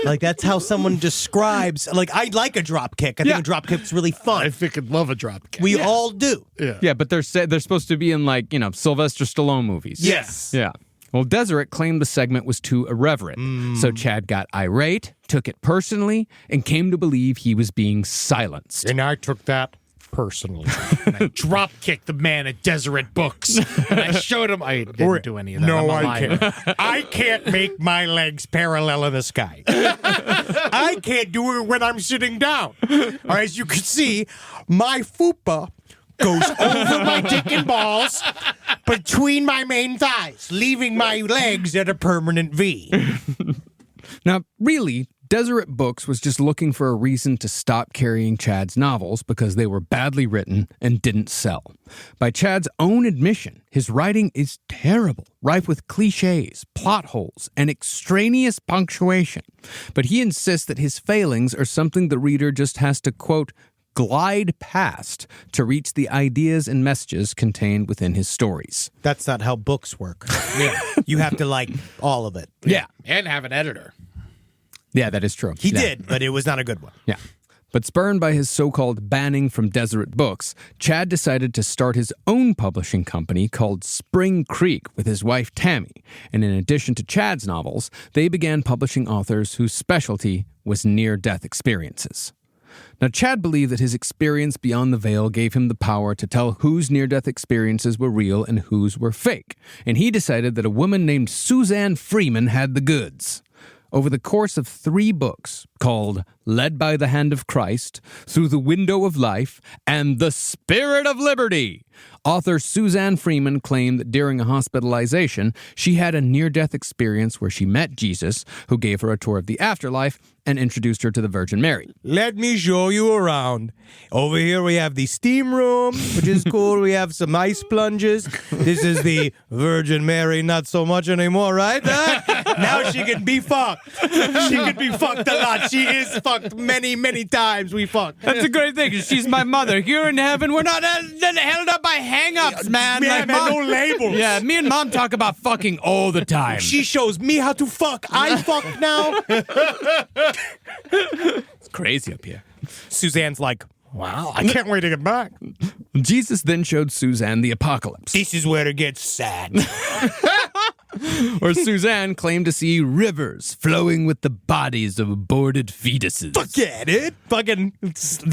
Like, that's how someone describes, like, I like a drop kick. I think a drop kick's really fun. I freaking love a drop kick. We all do. Yeah, but they're supposed to be in, like, Sylvester Stallone movies. Yes. Yeah. Well, Deseret claimed the segment was too irreverent, so Chad got irate, took it personally, and came to believe he was being silenced. And I took that personally. And I drop kicked the man at Deseret Books. And I showed him I didn't do any of that. No, I'm a I liar. can't. I can't make my legs parallel in the sky. I can't do it when I'm sitting down. Or as you can see, my fupa goes over my dick and balls between my main thighs, leaving my legs at a permanent V. Now, really, Deseret Books was just looking for a reason to stop carrying Chad's novels because they were badly written and didn't sell. By Chad's own admission, his writing is terrible, rife with cliches, plot holes, and extraneous punctuation. But he insists that his failings are something the reader just has to, quote, glide past to reach the ideas and messages contained within his stories. That's not how books work. Yeah. You have to like all of it. Yeah. And have an editor. Yeah, that is true. He did, but it was not a good one. Yeah. But spurned by his so-called banning from Deseret Books, Chad decided to start his own publishing company called Spring Creek with his wife Tammy. And in addition to Chad's novels, they began publishing authors whose specialty was near-death experiences. Now, Chad believed that his experience beyond the veil gave him the power to tell whose near-death experiences were real and whose were fake. And he decided that a woman named Suzanne Freeman had the goods. Over the course of 3 books called Led by the Hand of Christ, Through the Window of Life, and The Spirit of Liberty, author Suzanne Freeman claimed that during a hospitalization, she had a near-death experience where she met Jesus, who gave her a tour of the afterlife and introduced her to the Virgin Mary. Let me show you around. Over here we have the steam room, which is cool. We have some ice plunges. This is the Virgin Mary, not so much anymore, right? Now she can be fucked. She can be fucked a lot. She is fucked many, many times. We fucked. That's a great thing, 'cause she's my mother. Here in heaven, we're not held up by hang-ups, man. Yeah, Like, man, Mom, no labels. Yeah, me and Mom talk about fucking all the time. She shows me how to fuck. I fuck now. It's crazy up here. Suzanne's like, wow, I can't wait to get back. Jesus then showed Suzanne the apocalypse. This is where it gets sad. Where Suzanne claimed to see rivers flowing with the bodies of aborted fetuses. Fuck yeah, dude. Fucking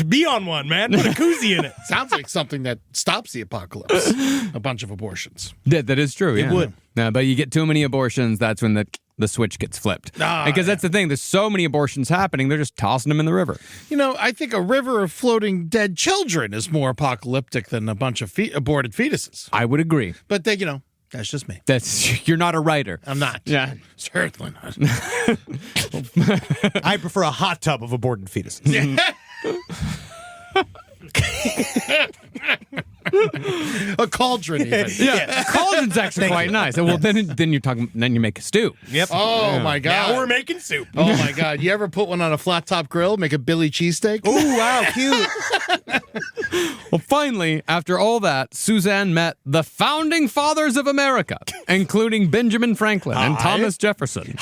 be on one, man. Put a koozie in it. Sounds like something that stops the apocalypse. A bunch of abortions. That is true, yeah. It would. But you get too many abortions, that's when the switch gets flipped. Because that's the thing, there's so many abortions happening, they're just tossing them in the river. You know, I think a river of floating dead children is more apocalyptic than a bunch of aborted fetuses. I would agree. But, that's just me. You're not a writer. I'm not. Yeah. Certainly not. I prefer a hot tub of aborted fetuses. A cauldron, even. Yeah, cauldron's actually quite nice. Well, then you make a stew. Yep. Oh, my God. Now we're making soup. Oh, my God. You ever put one on a flat top grill, make a Billy cheesesteak? Oh, wow, cute. Well, finally, after all that, Suzanne met the founding fathers of America, including Benjamin Franklin and Thomas Jefferson,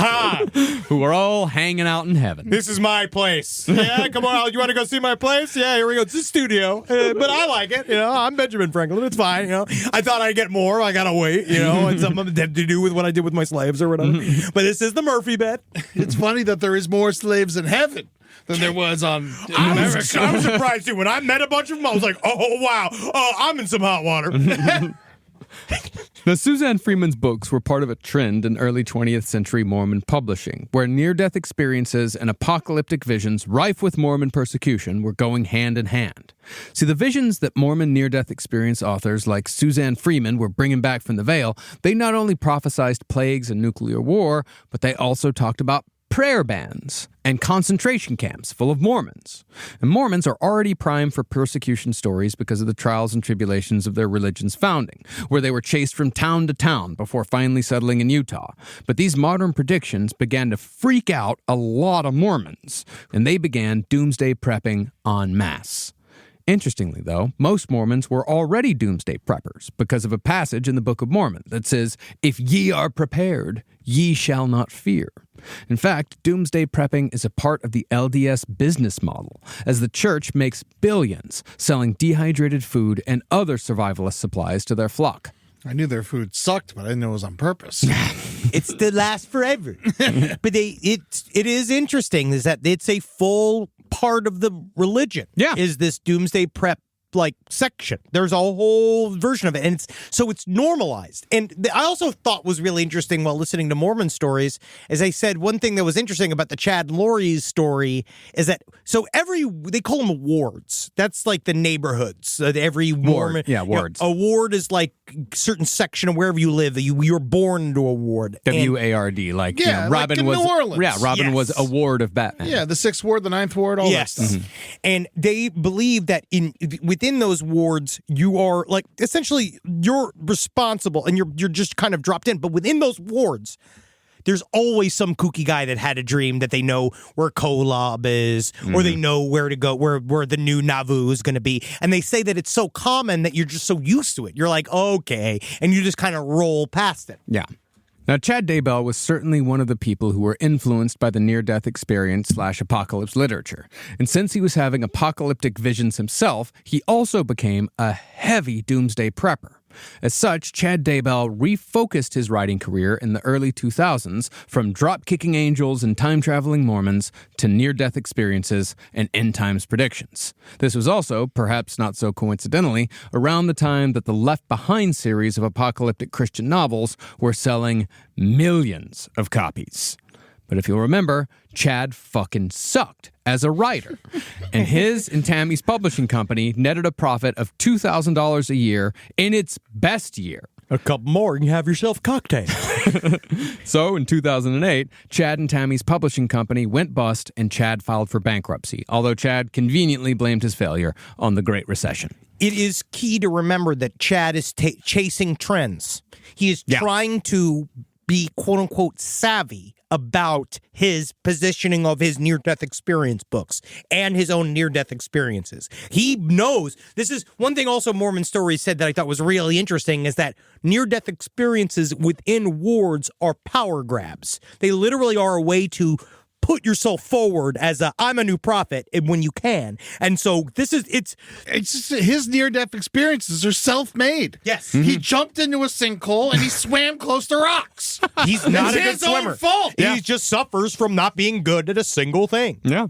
who were all hanging out in heaven. This is my place. Yeah, come on. You want to go see my place? Yeah, here we go. It's a studio, but I like it. I'm Benjamin Franklin. It's fine. I thought I'd get more. I gotta wait. And something to do with what I did with my slaves or whatever. But this is the Murphy bed. It's funny that there is more slaves in heaven than there was on America. I was surprised too when I met a bunch of them. I was like, oh wow, I'm in some hot water. Now, Suzanne Freeman's books were part of a trend in early 20th century Mormon publishing, where near-death experiences and apocalyptic visions rife with Mormon persecution were going hand in hand. See, the visions that Mormon near-death experience authors like Suzanne Freeman were bringing back from the veil, they not only prophesied plagues and nuclear war, but they also talked about prayer bands and concentration camps full of Mormons. And Mormons are already primed for persecution stories because of the trials and tribulations of their religion's founding, where they were chased from town to town before finally settling in Utah. But these modern predictions began to freak out a lot of Mormons, and they began doomsday prepping en masse. Interestingly, though, most Mormons were already doomsday preppers because of a passage in the Book of Mormon that says, "If ye are prepared, ye shall not fear." In fact, doomsday prepping is a part of the LDS business model, as the church makes billions selling dehydrated food and other survivalist supplies to their flock. I knew their food sucked, but I didn't know it was on purpose. It's to last forever. But it is interesting is that it's a full part of the religion. Yeah. Is this doomsday prep section. There's a whole version of it. And it's normalized. And I also thought was really interesting while listening to Mormon stories, as I said, one thing that was interesting about the Chad and Lori's story is that, they call them wards. That's like the neighborhoods. Every Mormon. Yeah, wards. A ward is like a certain section of wherever you live. You're born into a ward. W-A-R-D. Robin like in was. New Orleans. Yeah, Robin was a ward of Batman. Yeah, the 6th ward, the 9th ward, all that stuff. Mm-hmm. And they believe that within those wards, you are essentially you're responsible and you're just kind of dropped in. But within those wards, there's always some kooky guy that had a dream that they know where Kolob is, or they know where to go, where the new Nauvoo is going to be. And they say that it's so common that you're just so used to it. You're like, okay, and you just kind of roll past it. Yeah. Now, Chad Daybell was certainly one of the people who were influenced by the near-death experience / apocalypse literature. And since he was having apocalyptic visions himself, he also became a heavy doomsday prepper. As such, Chad Daybell refocused his writing career in the early 2000s from drop-kicking angels and time-traveling Mormons to near-death experiences and end-times predictions. This was also, perhaps not so coincidentally, around the time that the Left Behind series of apocalyptic Christian novels were selling millions of copies. But if you'll remember, Chad fucking sucked as a writer. And his and Tammy's publishing company netted a profit of $2,000 a year in its best year. A couple more and you have yourself a cocktail. So in 2008, Chad and Tammy's publishing company went bust and Chad filed for bankruptcy, although Chad conveniently blamed his failure on the Great Recession. It is key to remember that Chad is chasing trends. He is trying to be quote-unquote savvy about his positioning of his near-death experience books and his own near-death experiences. He knows. This is one thing also Mormon Stories said that I thought was really interesting is that near-death experiences within wards are power grabs. They literally are a way to put yourself forward as I'm a new prophet when you can. And so it's just his near-death experiences are self-made. Yes. He jumped into a sinkhole and he swam close to rocks. He's not it's a good his swimmer. Own fault. He just suffers from not being good at a single thing. Yeah.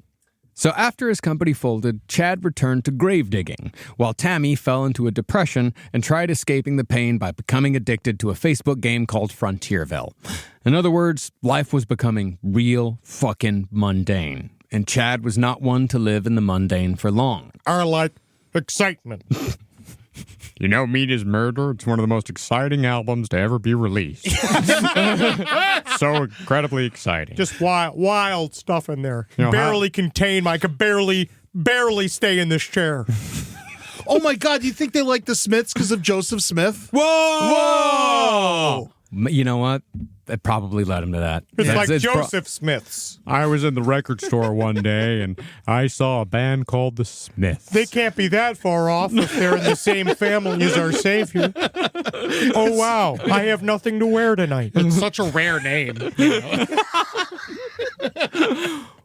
So after his company folded, Chad returned to grave digging, while Tammy fell into a depression and tried escaping the pain by becoming addicted to a Facebook game called Frontierville. In other words, life was becoming real fucking mundane, and Chad was not one to live in the mundane for long. I like excitement. You know, Meat is Murder? It's one of the most exciting albums to ever be released. So incredibly exciting. Just wild stuff in there. You know, barely contain. I could barely stay in this chair. Oh my God, do you think they like the Smiths because of Joseph Smith? Whoa! You know what? It probably led him to that. It's like Joseph Smiths. I was in the record store one day and I saw a band called the Smiths. They can't be that far off if they're in the same family as our Savior. Oh, wow. I have nothing to wear tonight. It's such a rare name. You know?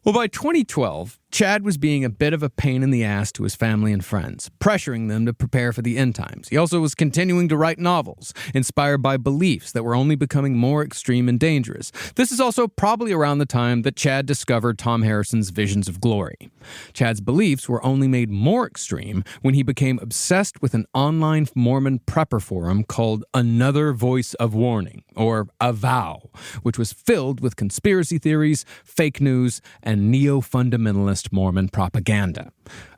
Well, by 2012, Chad was being a bit of a pain in the ass to his family and friends, pressuring them to prepare for the end times. He also was continuing to write novels, inspired by beliefs that were only becoming more extreme and dangerous. This is also probably around the time that Chad discovered Tom Harrison's Visions of Glory. Chad's beliefs were only made more extreme when he became obsessed with an online Mormon prepper forum called Another Voice of Warning, or Avow, which was filled with conspiracy theories, fake news, and neo-fundamentalist Mormon propaganda.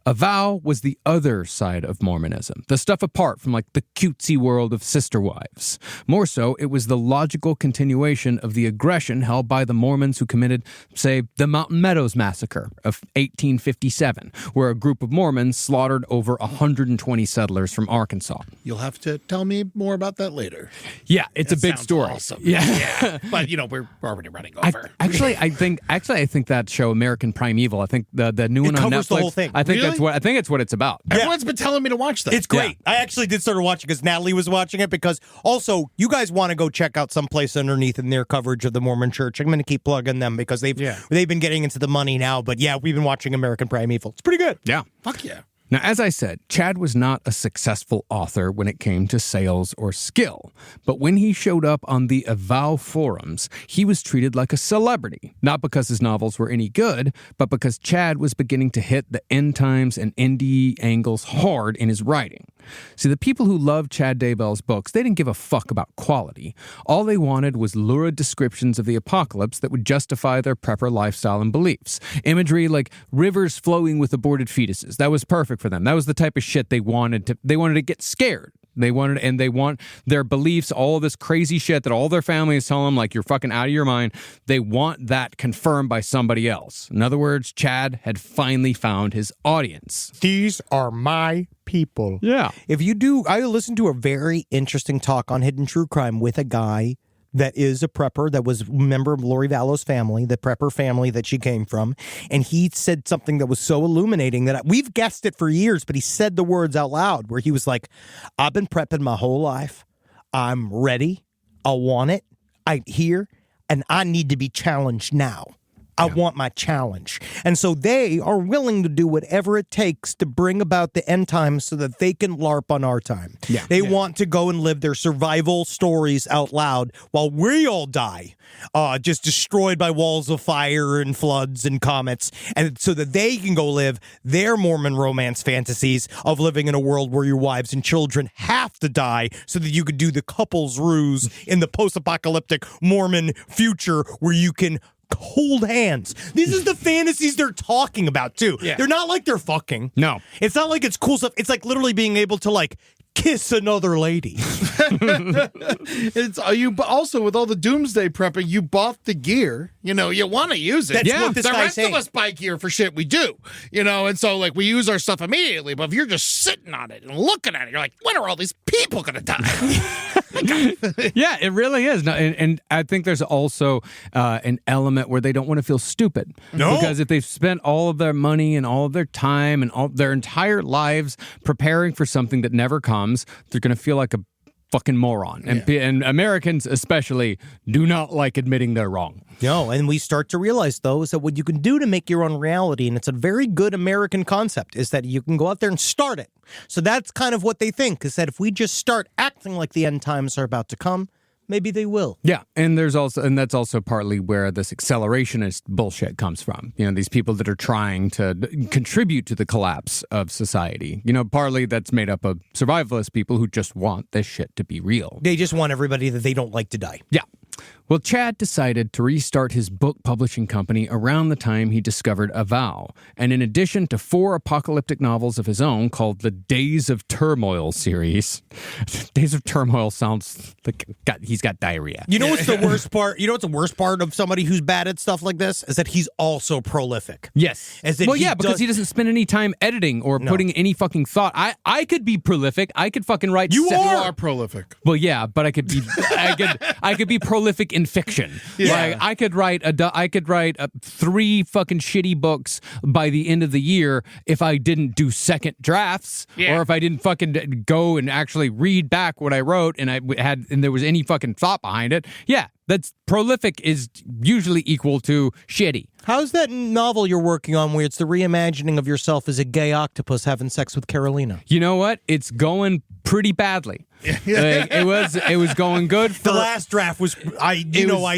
Avow was the other side of Mormonism, the stuff apart from like the cutesy world of sister wives. More so, it was the logical continuation of the aggression held by the Mormons who committed, say, the Mountain Meadows Massacre of 1857, where a group of Mormons slaughtered over 120 settlers from Arkansas. You'll have to tell me more about that later. Yeah, it's a big Sounds story. Awesome. Yeah. But you know, we're already running over. I think that show American Primeval, I think the new one on Netflix, covers the whole thing. I think Really? I think it's what it's about. Everyone's been telling me to watch that. It's great. I actually did start watching because Natalie was watching it because also you guys want to go check out someplace underneath in their coverage of the Mormon Church. I'm going to keep plugging them because they've been getting into the money now. But yeah, we've been watching American Primeval. It's pretty good. Yeah. Fuck yeah. Now, as I said, Chad was not a successful author when it came to sales or skill. But when he showed up on the Avow forums, he was treated like a celebrity. Not because his novels were any good, but because Chad was beginning to hit the end times and indie angles hard in his writing. See, the people who loved Chad Daybell's books, they didn't give a fuck about quality. All they wanted was lurid descriptions of the apocalypse that would justify their prepper lifestyle and beliefs. Imagery like rivers flowing with aborted fetuses. That was perfect for them. That was the type of shit they wanted to get scared. They want their beliefs, all of this crazy shit that all their family is telling them, like, you're fucking out of your mind. They want that confirmed by somebody else. In other words, Chad had finally found his audience. These are my people. Yeah. If you do, I listened to a very interesting talk on Hidden True Crime with a guy that is a prepper that was a member of Lori Vallow's family, the prepper family that she came from. And he said something that was so illuminating that we've guessed it for years, but he said the words out loud where he was like, I've been prepping my whole life. I'm ready. I want it. I'm here. And I need to be challenged now. I want my challenge. And so they are willing to do whatever it takes to bring about the end times so that they can LARP on our time. Yeah. They want to go and live their survival stories out loud while we all die, just destroyed by walls of fire and floods and comets, and so that they can go live their Mormon romance fantasies of living in a world where your wives and children have to die so that you could do the couples ruse in the post-apocalyptic Mormon future where you can hold hands. This is the fantasies they're talking about, too. Yeah. They're not like they're fucking. No. It's not like it's cool stuff. It's like literally being able to, like, kiss another lady. It's you also with all the doomsday prepping, you bought the gear. You know, you want to use it. That's what this the guy's rest saying. of us buy gear for shit we do. You know, and so like we use our stuff immediately. But if you're just sitting on it and looking at it, you're like, when are all these people gonna die? Yeah, it really is. No, and I think there's also an element where they don't want to feel stupid. No. Because if they've spent all of their money and all of their time and all their entire lives preparing for something that never comes, they're going to feel like a fucking moron. And Americans especially do not like admitting they're wrong. No, and we start to realize, though, is that what you can do to make your own reality, and it's a very good American concept, is that you can go out there and start it. So that's kind of what they think, is that if we just start acting like the end times are about to come, maybe they will. Yeah, and that's also partly where this accelerationist bullshit comes from. You know, these people that are trying to contribute to the collapse of society. You know, partly that's made up of survivalist people who just want this shit to be real. They just want everybody that they don't like to die. Yeah. Well, Chad decided to restart his book publishing company around the time he discovered Avow. And in addition to 4 apocalyptic novels of his own called the Days of Turmoil series. Days of Turmoil sounds like he's got diarrhea. You know what's the worst part? You know what's the worst part of somebody who's bad at stuff like this? Is that he's also prolific. Yes. Because he doesn't spend any time editing or putting any fucking thought. I could be prolific. I could fucking write. You are prolific. Well, yeah, but I could be prolific in fiction. Yeah. Like I could write 3 fucking shitty books by the end of the year if I didn't do second drafts or if I didn't fucking go and actually read back what I wrote and there was any fucking thought behind it. Yeah, that's prolific is usually equal to shitty. How's that novel you're working on where it's the reimagining of yourself as a gay octopus having sex with Carolina? You know what? It's going pretty badly. It was going good. The last draft was I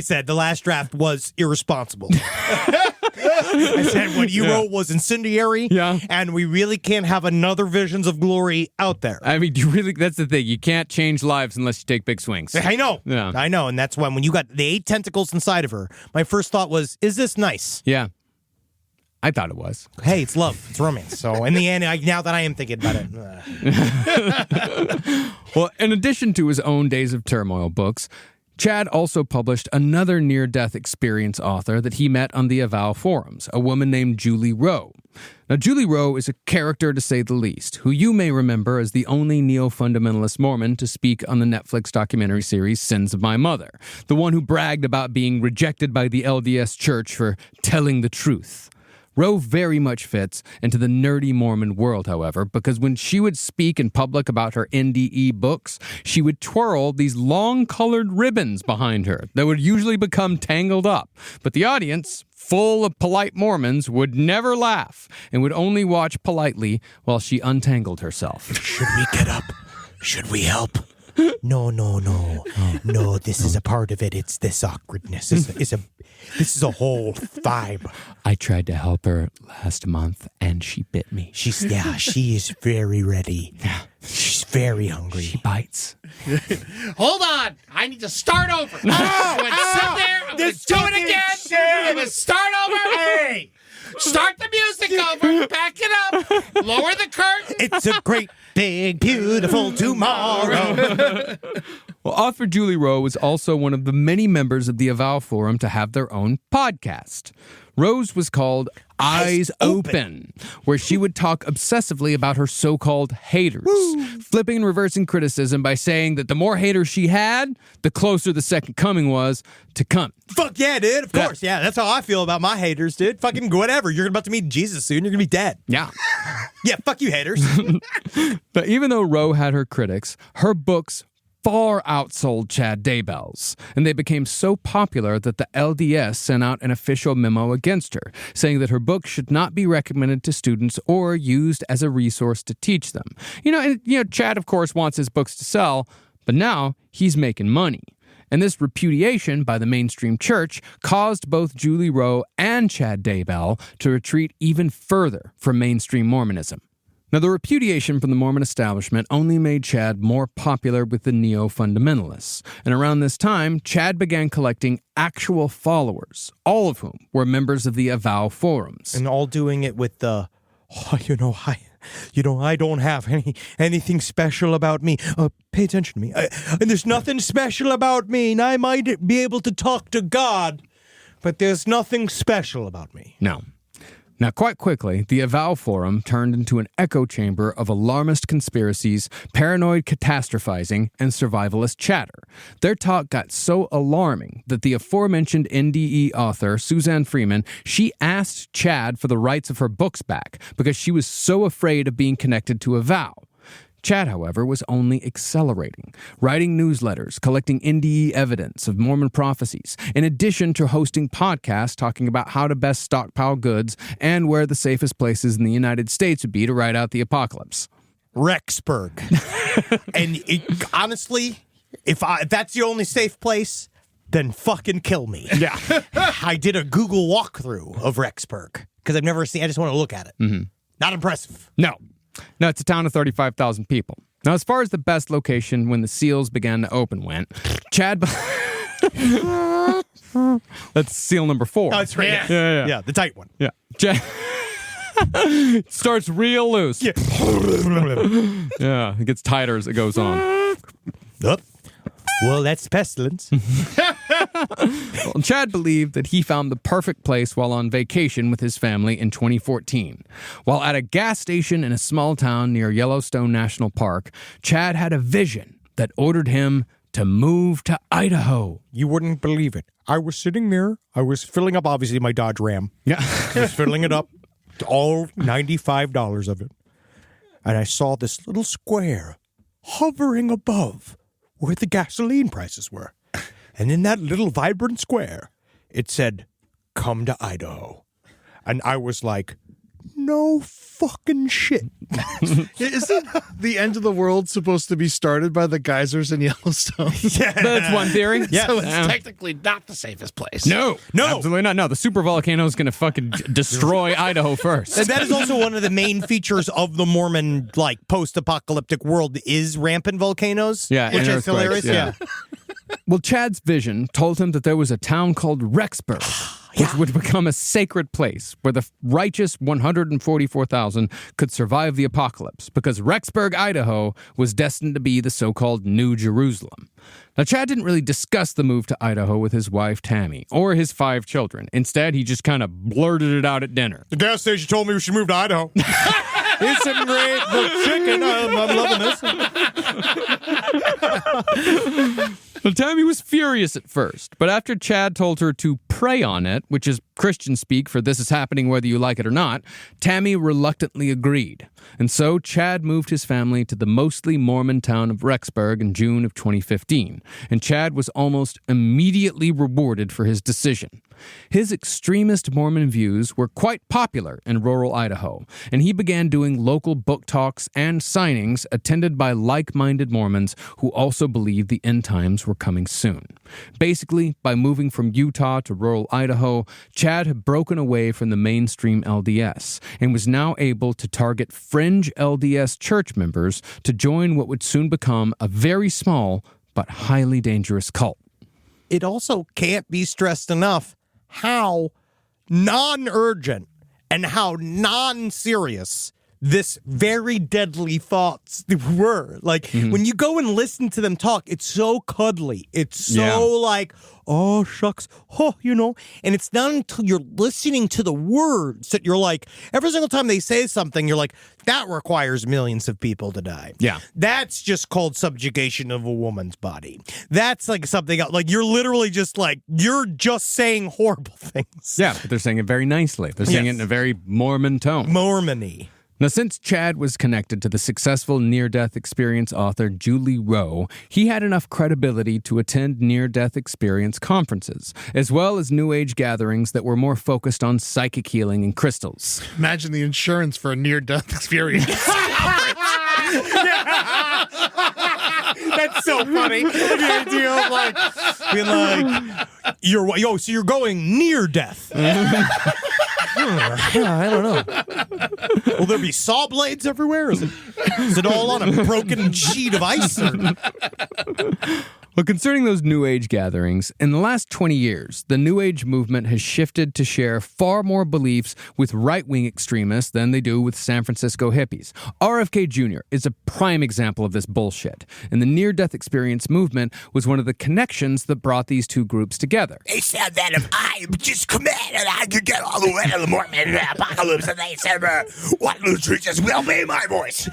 said the last draft was irresponsible. I said what you wrote was incendiary, and we really can't have another Visions of Glory out there. I mean, that's the thing. You can't change lives unless you take big swings. I know. Yeah. I know, and that's when you got the 8 tentacles inside of her, my first thought was, is this nice? Yeah. I thought it was. Hey, it's love. It's romance. So in the end, now that I am thinking about it. Well, in addition to his own Days of Turmoil books, Chad also published another near-death experience author that he met on the Avow forums, a woman named Julie Rowe. Now, Julie Rowe is a character to say the least, who you may remember as the only neo-fundamentalist Mormon to speak on the Netflix documentary series Sins of My Mother, the one who bragged about being rejected by the LDS Church for telling the truth. Rowe very much fits into the nerdy Mormon world, however, because when she would speak in public about her NDE books, she would twirl these long colored ribbons behind her that would usually become tangled up. But the audience, full of polite Mormons, would never laugh and would only watch politely while she untangled herself. Should we get up? Should we help? No. No, this is a part of it. It's this awkwardness. This is a whole vibe. I tried to help her last month, and she bit me. She is very ready. She's very hungry. She bites. Hold on. I need to start over. I'm going to sit there. I'm going to do it again. I'm going to start over. Hey. Start the music over. Back it up. Lower the curtain. It's a great, big, beautiful tomorrow. Well, author Julie Rowe was also one of the many members of the Avow Forum to have their own podcast. Rose was called Eyes Open, where she would talk obsessively about her so-called haters, flipping and reversing criticism by saying that the more haters she had, the closer the second coming was to come. Fuck yeah, dude. Of course. Yeah, that's how I feel about my haters, dude. Fucking whatever. You're about to meet Jesus soon. You're going to be dead. Yeah. Yeah, fuck you, haters. But even though Rowe had her critics, her books far outsold Chad Daybell's, and they became so popular that the LDS sent out an official memo against her, saying that her books should not be recommended to students or used as a resource to teach them. Chad, of course, wants his books to sell, but now he's making money. And this repudiation by the mainstream church caused both Julie Rowe and Chad Daybell to retreat even further from mainstream Mormonism. Now, the repudiation from the Mormon establishment only made Chad more popular with the neo-fundamentalists. And around this time, Chad began collecting actual followers, all of whom were members of the Avow forums. And all doing it with the, I don't have anything special about me. Pay attention to me. And there's nothing special about me, and I might be able to talk to God, but there's nothing special about me. No. Now, quite quickly, the Avow Forum turned into an echo chamber of alarmist conspiracies, paranoid catastrophizing, and survivalist chatter. Their talk got so alarming that the aforementioned NDE author, Suzanne Freeman, she asked Chad for the rights of her books back because she was so afraid of being connected to Avow. Chad, however, was only accelerating, writing newsletters, collecting NDE evidence of Mormon prophecies, in addition to hosting podcasts talking about how to best stockpile goods and where the safest places in the United States would be to ride out the apocalypse. Rexburg. And honestly, if that's the only safe place, then fucking kill me. Yeah. I did a Google walkthrough of Rexburg because I've never seen. I just want to look at it. Mm-hmm. Not impressive. No, it's a town of 35,000 people. Now, as far as the best location when the seals began to open went, Chad... That's seal number 4. Oh, it's right. Yeah, the tight one. Yeah. Chad... starts real loose. Yeah. Yeah, it gets tighter as it goes on. Up. Well, that's pestilence. Well, Chad believed that he found the perfect place while on vacation with his family in 2014. While at a gas station in a small town near Yellowstone National Park, Chad had a vision that ordered him to move to Idaho. You wouldn't believe it. I was sitting there. I was filling up, obviously, my Dodge Ram. Yeah. I was filling it up, all $95 of it. And I saw this little square hovering above where the gasoline prices were. And in that little vibrant square, it said, "Come to Idaho." And I was like, no fucking shit. Isn't the end of the world supposed to be started by the geysers in Yellowstone? Yeah. That's one theory. Yeah. So it's technically not the safest place. No, absolutely not. No, the super volcano is going to fucking destroy Idaho first. And that is also one of the main features of the Mormon, post-apocalyptic world is rampant volcanoes. Yeah, which is hilarious. Yeah. Well, Chad's vision told him that there was a town called Rexburg, which would become a sacred place where the righteous 144,000 could survive the apocalypse, because Rexburg, Idaho, was destined to be the so-called New Jerusalem. Now, Chad didn't really discuss the move to Idaho with his wife, Tammy, or his 5 children. Instead, he just kind of blurted it out at dinner. The gas station told me we should move to Idaho. It's a great chicken. I'm loving this. Well, Tammy was furious at first, but after Chad told her to pray on it, which is Christian speak for this is happening whether you like it or not, Tammy reluctantly agreed. And so Chad moved his family to the mostly Mormon town of Rexburg in June of 2015, and Chad was almost immediately rewarded for his decision. His extremist Mormon views were quite popular in rural Idaho, and he began doing local book talks and signings attended by like-minded Mormons who also believed the end times were coming soon. Basically, by moving from Utah to rural Idaho, Chad had broken away from the mainstream LDS and was now able to target fringe LDS church members to join what would soon become a very small but highly dangerous cult. It also can't be stressed enough how non-urgent and how non-serious this very deadly thoughts were. Like, when you go and listen to them talk, it's so cuddly. It's so like, oh, shucks, oh, and it's not until you're listening to the words that you're like, every single time they say something, you're like, that requires millions of people to die. Yeah. That's just called subjugation of a woman's body. That's like something else. Like, you're literally just like, you're just saying horrible things. Yeah, but they're saying it very nicely. They're saying it in a very Mormon tone. Mormon-y. Now, since Chad was connected to the successful near-death experience author Julie Rowe, he had enough credibility to attend near-death experience conferences, as well as New Age gatherings that were more focused on psychic healing and crystals. Imagine the insurance for a near-death experience. That's so funny. The idea of like being like, so you're going near death. I don't know. Will there be saw blades everywhere? Is it all on a broken sheet of ice? Well, concerning those New Age gatherings, in the last 20 years, the New Age movement has shifted to share far more beliefs with right-wing extremists than they do with San Francisco hippies. RFK Jr. is a prime example of this bullshit, and the near-death experience movement was one of the connections that brought these two groups together. They said that if I just commit and I could get all the way to the Mormon apocalypse, and they said, what nutritious will be my voice.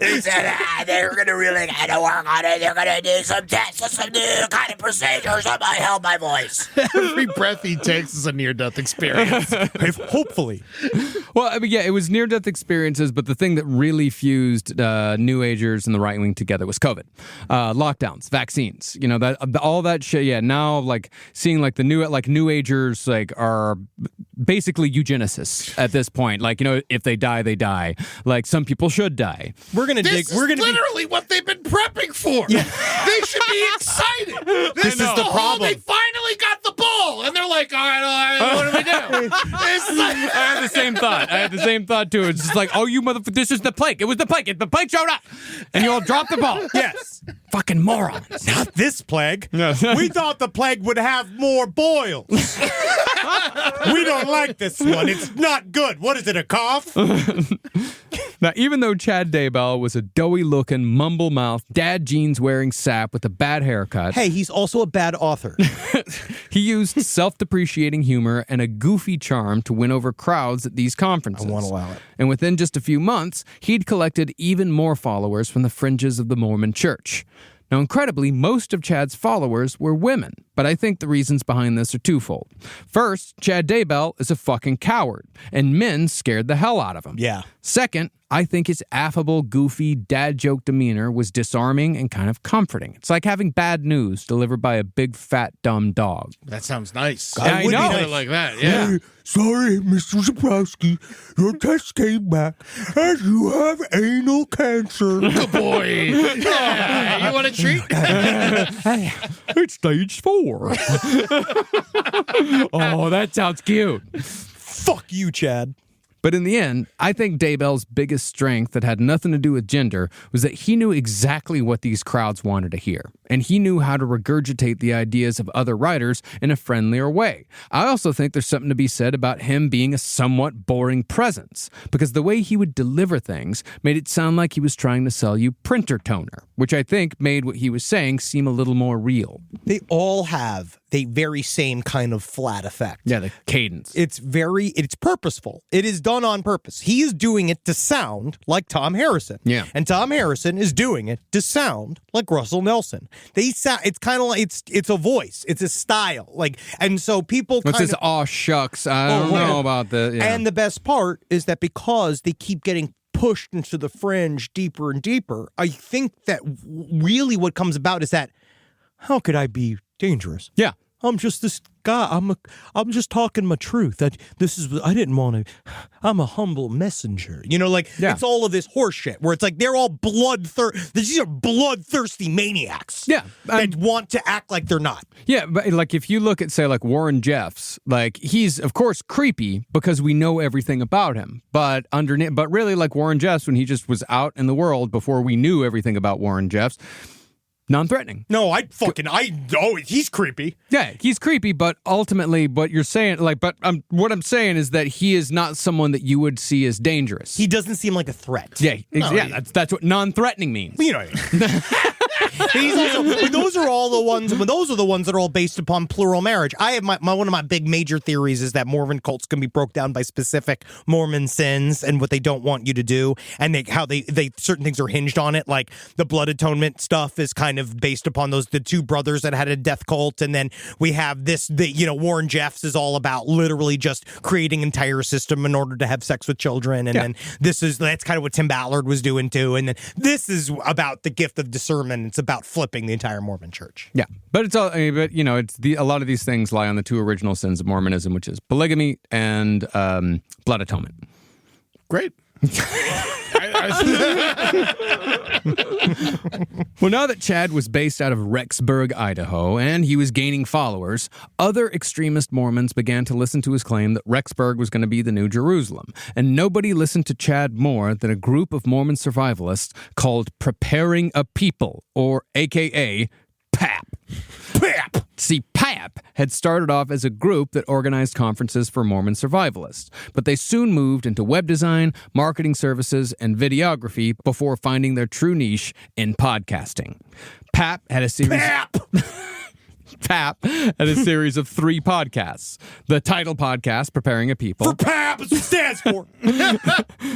They said they're going to really kind of work on it. They're going to do some tests, some new kind of procedures that might help my voice. Every breath he takes is a near-death experience. Hopefully. Well, I mean, yeah, it was near-death experiences, but the thing that really fused New Agers and the right wing together was COVID, lockdowns, vaccines. That all that shit. Yeah, now like seeing like the New Agers like are basically eugenicists at this point. Like if they die, they die. Like some people should die. This is literally what they've been prepping for. Yeah. They should be excited. This is the problem. They finally got the ball, and they're like, all right, what do we do? I had the same thought too. It's just like, oh, you motherfucker, this is the plague. It was the plague. The plague showed up, and you all dropped the ball. Yes. Fucking morons. Not this plague. We thought the plague would have more boils. We don't like this one. It's not good. What is it, a cough? Now, even though Chad Daybell was a doughy-looking, mumble-mouthed, dad jeans-wearing sap with a bad haircut... Hey, he's also a bad author. He used self-depreciating humor and a goofy charm to win over crowds at these conferences. I won't allow it. And within just a few months, he'd collected even more followers from the fringes of the Mormon Church. Now, incredibly, most of Chad's followers were women, but I think the reasons behind this are twofold. First, Chad Daybell is a fucking coward, and men scared the hell out of him. Yeah. Second, I think his affable, goofy, dad joke demeanor was disarming and kind of comforting. It's like having bad news delivered by a big, fat, dumb dog. That sounds nice. I know. Nice. Like that, yeah. Hey, sorry, Mr. Zabrowski. Your test came back and you have anal cancer. Good boy. Yeah, you want a treat? It's stage 4. Oh, that sounds cute. Fuck you, Chad. But in the end, I think Daybell's biggest strength that had nothing to do with gender was that he knew exactly what these crowds wanted to hear, and he knew how to regurgitate the ideas of other writers in a friendlier way. I also think there's something to be said about him being a somewhat boring presence, because the way he would deliver things made it sound like he was trying to sell you printer toner, which I think made what he was saying seem a little more real. They all have the very same kind of flat effect. Yeah, the cadence. It's purposeful. It is done on purpose. He is doing it to sound like Tom Harrison. Yeah. And Tom Harrison is doing it to sound like Russell Nelson. They sound, it's kind of like, it's a voice. It's a style. Like, and so people What's this, aw shucks, I don't know about the... Yeah. And the best part is that because they keep getting pushed into the fringe deeper and deeper, I think that really what comes about is that, how could I be dangerous? Yeah. I'm just this guy. I'm just talking my truth. I didn't want to. I'm a humble messenger. It's all of this horse shit where it's like they're all these are bloodthirsty maniacs. Yeah. That want to act like they're not. Yeah, but like if you look at, say, like Warren Jeffs, like he's of course creepy because we know everything about him. But really, like Warren Jeffs, when he just was out in the world before we knew everything about Warren Jeffs, non-threatening. No, he's creepy. Yeah, he's creepy, but ultimately, what you're saying, what I'm saying is that he is not someone that you would see as dangerous. He doesn't seem like a threat. Yeah, that's what non-threatening means. You know what I mean. But those are all the ones. Those are the ones that are all based upon plural marriage. I have one of my big major theories is that Mormon cults can be broke down by specific Mormon sins and what they don't want you to do, and how they certain things are hinged on it. Like the blood atonement stuff is kind of based upon the two brothers that had a death cult, and then we have Warren Jeffs is all about literally just creating an entire system in order to have sex with children, and then that's kind of what Tim Ballard was doing too, and then this is about the gift of discernment. It's about flipping the entire Mormon church. Yeah, but it's all. A lot of these things lie on the two original sins of Mormonism, which is polygamy and blood atonement. Great. Well, now that Chad was based out of Rexburg, Idaho, and he was gaining followers, other extremist Mormons began to listen to his claim that Rexburg was going to be the New Jerusalem. And nobody listened to Chad more than a group of Mormon survivalists called Preparing a People, or AKA PAP. PAP! See, PAP had started off as a group that organized conferences for Mormon survivalists, but they soon moved into web design, marketing services, and videography before finding their true niche in podcasting. PAP had a series... PAP had a series of 3 podcasts. The title podcast, Preparing a People. For PAP, it's what it stands for.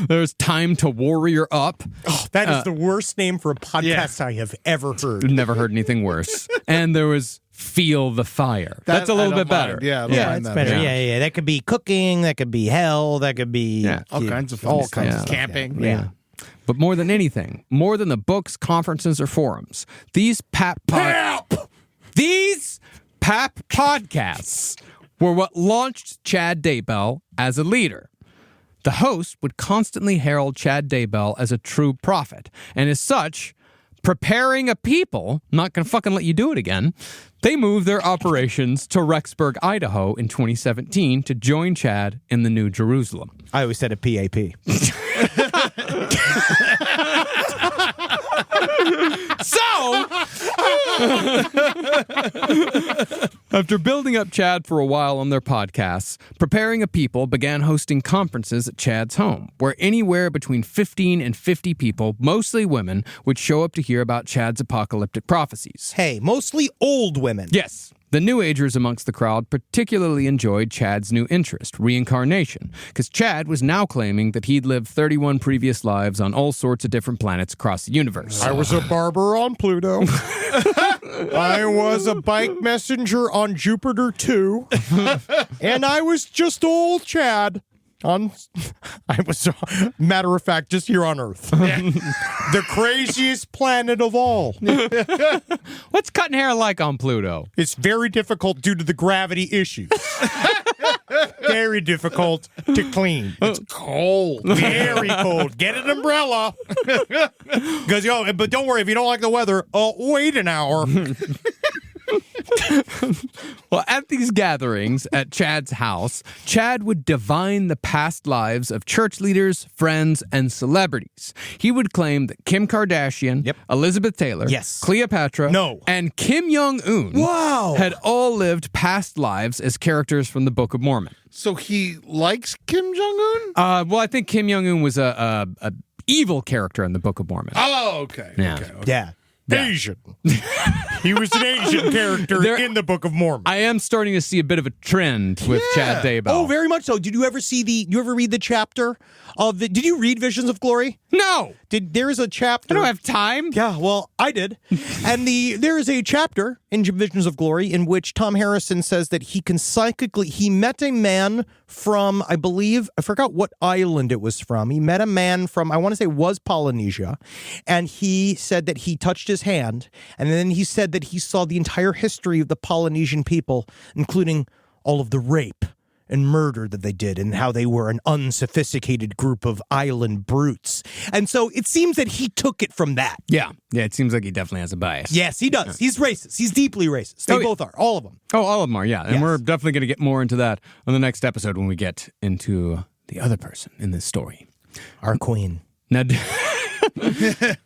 There's Time to Warrior Up. Oh, that is the worst name for a podcast I have ever heard. Never heard anything worse. And there was Feel the Fire. That's a little bit better. Yeah, it's better. Yeah. That could be cooking. That could be hell. That could be all kinds of camping. Yeah. But more than anything, more than the books, conferences, or forums, these PAP podcasts were what launched Chad Daybell as a leader. The host would constantly herald Chad Daybell as a true prophet, and as such, Preparing a People, not going to fucking let you do it again, they moved their operations to Rexburg, Idaho in 2017 to join Chad in the New Jerusalem. I always said a PAP. So, after building up Chad for a while on their podcasts, Preparing a People began hosting conferences at Chad's home, where anywhere between 15 and 50 people, mostly women, would show up to hear about Chad's apocalyptic prophecies. Hey, mostly old women. Yes. The New Agers amongst the crowd particularly enjoyed Chad's new interest, reincarnation, because Chad was now claiming that he'd lived 31 previous lives on all sorts of different planets across the universe. I was a barber on Pluto. I was a bike messenger on Jupiter 2. And I was just old Chad. I was, matter of fact, just here on Earth. The craziest planet of all. What's cutting hair like on Pluto? It's very difficult due to the gravity issues. Very difficult to clean. It's cold. Very cold. Get an umbrella. Because, but don't worry, if you don't like the weather, wait an hour. Well, at these gatherings at Chad's house, Chad would divine the past lives of church leaders, friends, and celebrities. He would claim that Kim Kardashian, Elizabeth Taylor, Cleopatra, and Kim Jong-un had all lived past lives as characters from the Book of Mormon. So he likes Kim Jong-un? Well, I think Kim Jong-un was a evil character in the Book of Mormon. Oh, okay. Yeah. Yeah. Asian. He was an Asian character in the Book of Mormon. I am starting to see a bit of a trend with Chad Daybell. Oh, very much so. Did you ever read the chapter of the? Did you read Visions of Glory? No. There is a chapter. I don't have time. Yeah, well, I did. And there is a chapter in Visions of Glory in which Tom Harrison says that he met a man from, I believe, I forgot what island it was from. He met a man from, I want to say was Polynesia, and he said that he touched his hand, and then he said that he saw the entire history of the Polynesian people, including all of the rape and murder that they did and how they were an unsophisticated group of island brutes. And so it seems that he took it from that. Yeah, it seems like he definitely has a bias. Yes, he does. He's racist. He's deeply racist. They both are. All of them. Oh, all of them are, yeah. And we're definitely going to get more into that on the next episode when we get into the other person in this story. Our queen. Now,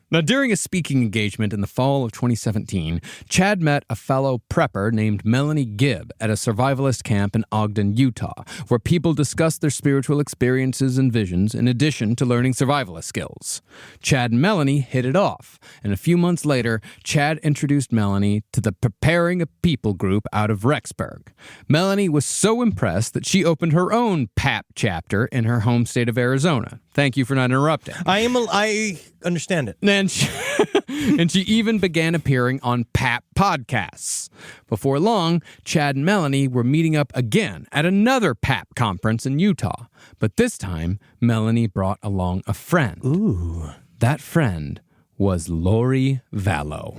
Now, during a speaking engagement in the fall of 2017, Chad met a fellow prepper named Melanie Gibb at a survivalist camp in Ogden, Utah, where people discussed their spiritual experiences and visions in addition to learning survivalist skills. Chad and Melanie hit it off, and a few months later, Chad introduced Melanie to the Preparing a People group out of Rexburg. Melanie was so impressed that she opened her own PAP chapter in her home state of Arizona. Thank you for not interrupting. I understand it. And she even began appearing on PAP podcasts. Before long, Chad and Melanie were meeting up again at another PAP conference in Utah. But this time, Melanie brought along a friend. Ooh. That friend was Lori Vallow.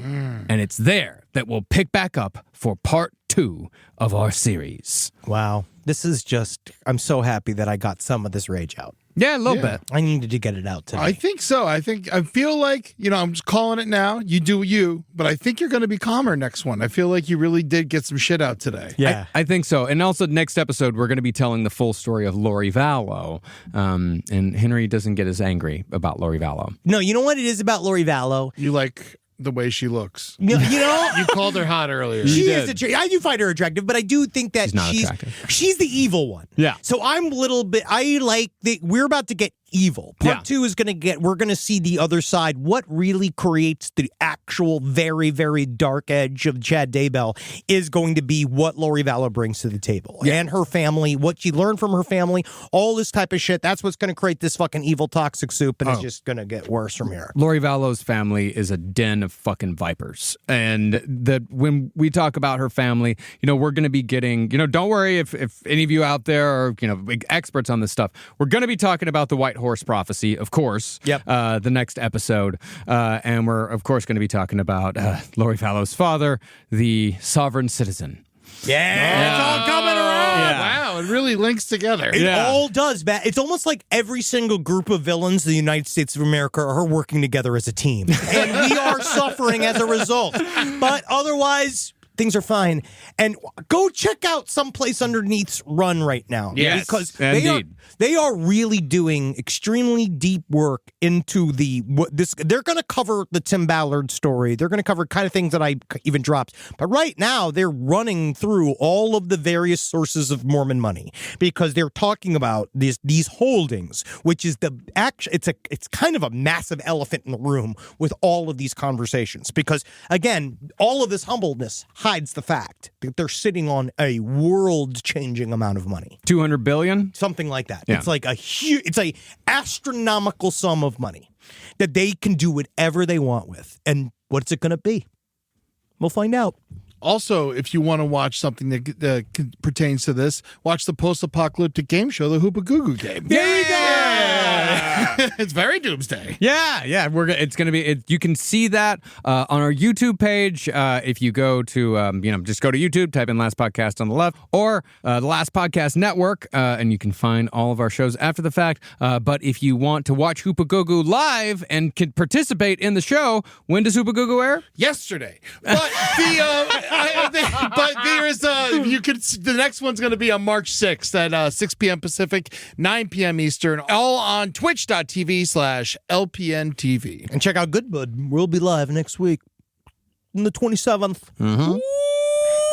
And it's there that we'll pick back up for part 2 of our series. Wow. This is just, I'm so happy that I got some of this rage out. Yeah, a little bit. I needed to get it out today. I think so. I feel like, I'm just calling it now. You do you, but I think you're going to be calmer next one. I feel like you really did get some shit out today. Yeah. I think so. And also next episode, we're going to be telling the full story of Lori Vallow. And Henry doesn't get as angry about Lori Vallow. No, you know what it is about Lori Vallow? You like the way she looks. You know, you called her hot earlier. She is I do find her attractive, but I do think that she's the evil one. Yeah. So I'm a little bit, we're about to get evil. Part 2 is we're going to see the other side. What really creates the actual very, very dark edge of Chad Daybell is going to be what Lori Vallow brings to the table. Yeah. And her family, what she learned from her family, all this type of shit. That's what's going to create this fucking evil toxic soup, and it's just going to get worse from here. Lori Vallow's family is a den of fucking vipers. And when we talk about her family, we're going to be getting, don't worry if any of you out there are, experts on this stuff. We're going to be talking about the White Horse Prophecy, of course. Yep. The next episode. And we're, of course, going to be talking about Lori Vallow's father, the sovereign citizen. Yeah, it's all coming around. Yeah. Wow, it really links together. It all does, Matt. It's almost like every single group of villains in the United States of America are working together as a team. And we are suffering as a result. But otherwise, things are fine. And go check out Someplace Underneath's run right now. Yes, because indeed. they are really doing extremely deep work into they're going to cover the Tim Ballard story. They're going to cover kind of things that I even dropped. But right now, they're running through all of the various sources of Mormon money because they're talking about these holdings, which is it's kind of a massive elephant in the room with all of these conversations. Because again, all of this humbleness hides the fact that they're sitting on a world-changing amount of money. 200 billion? Something like that. Yeah. It's like it's a astronomical sum of money that they can do whatever they want with. And what's it going to be? We'll find out. Also, if you want to watch something that pertains to this, watch the post-apocalyptic game show, The Hoopa Goo Goo Game. There you go! It's very doomsday. Yeah. It's going to be. You can see that on our YouTube page. If you go to, just go to YouTube, type in Last Podcast on the left, or the Last Podcast Network, and you can find all of our shows after the fact. But if you want to watch Hoopa Goo Goo live and can participate in the show, when does Hoopa Goo Goo air? Yesterday, but the next one's going to be on March 6th at 6 p.m. Pacific, 9 p.m. Eastern, all on twitch.tv/LPNTV. And check out Goodbud. We'll be live next week on the 27th. Mm-hmm.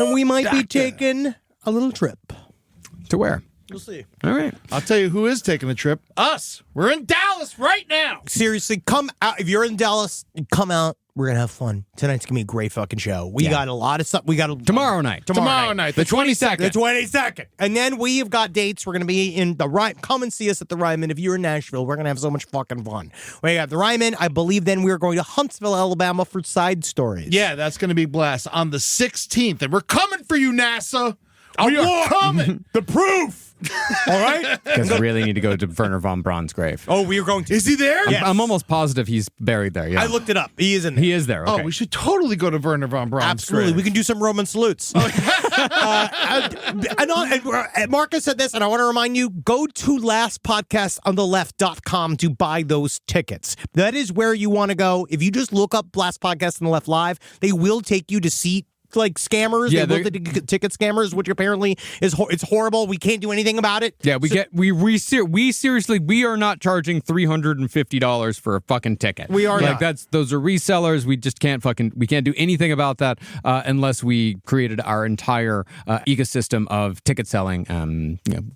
And we might be taking a little trip. To where? We'll see. All right. I'll tell you who is taking the trip. Us. We're in Dallas right now. Seriously, come out. If you're in Dallas, come out. We're going to have fun. Tonight's going to be a great fucking show. We got a lot of stuff. We got Tomorrow night. The 22nd. The 22nd. And then we have got dates. We're going to be in the Ryman. Come and see us at the Ryman. If you're in Nashville, we're going to have so much fucking fun. We got the Ryman. I believe then we're going to Huntsville, Alabama for Side Stories. Yeah, that's going to be blast on the 16th. And we're coming for you, NASA. We are coming. The proof. All right? Because we really need to go to Werner von Braun's grave. Oh, we are going to. Is he there? Yes. I'm almost positive he's buried there. Yeah. I looked it up. He is in there. He is there. Okay. Oh, we should totally go to Werner von Braun's Absolutely. grave. We can do some Roman salutes. And Marcus said this, and I want to remind you, go to lastpodcastontheleft.com to buy those tickets. That is where you want to go. If you just look up Last Podcast on the Left Live, they will take you to seat like scammers. Yeah, they both the ticket scammers, which apparently is it's horrible. We can't do anything about it. Yeah, we seriously, we are not charging $350 for a fucking ticket. We are like not. those are resellers. We just can't do anything about that unless we created our entire ecosystem of ticket selling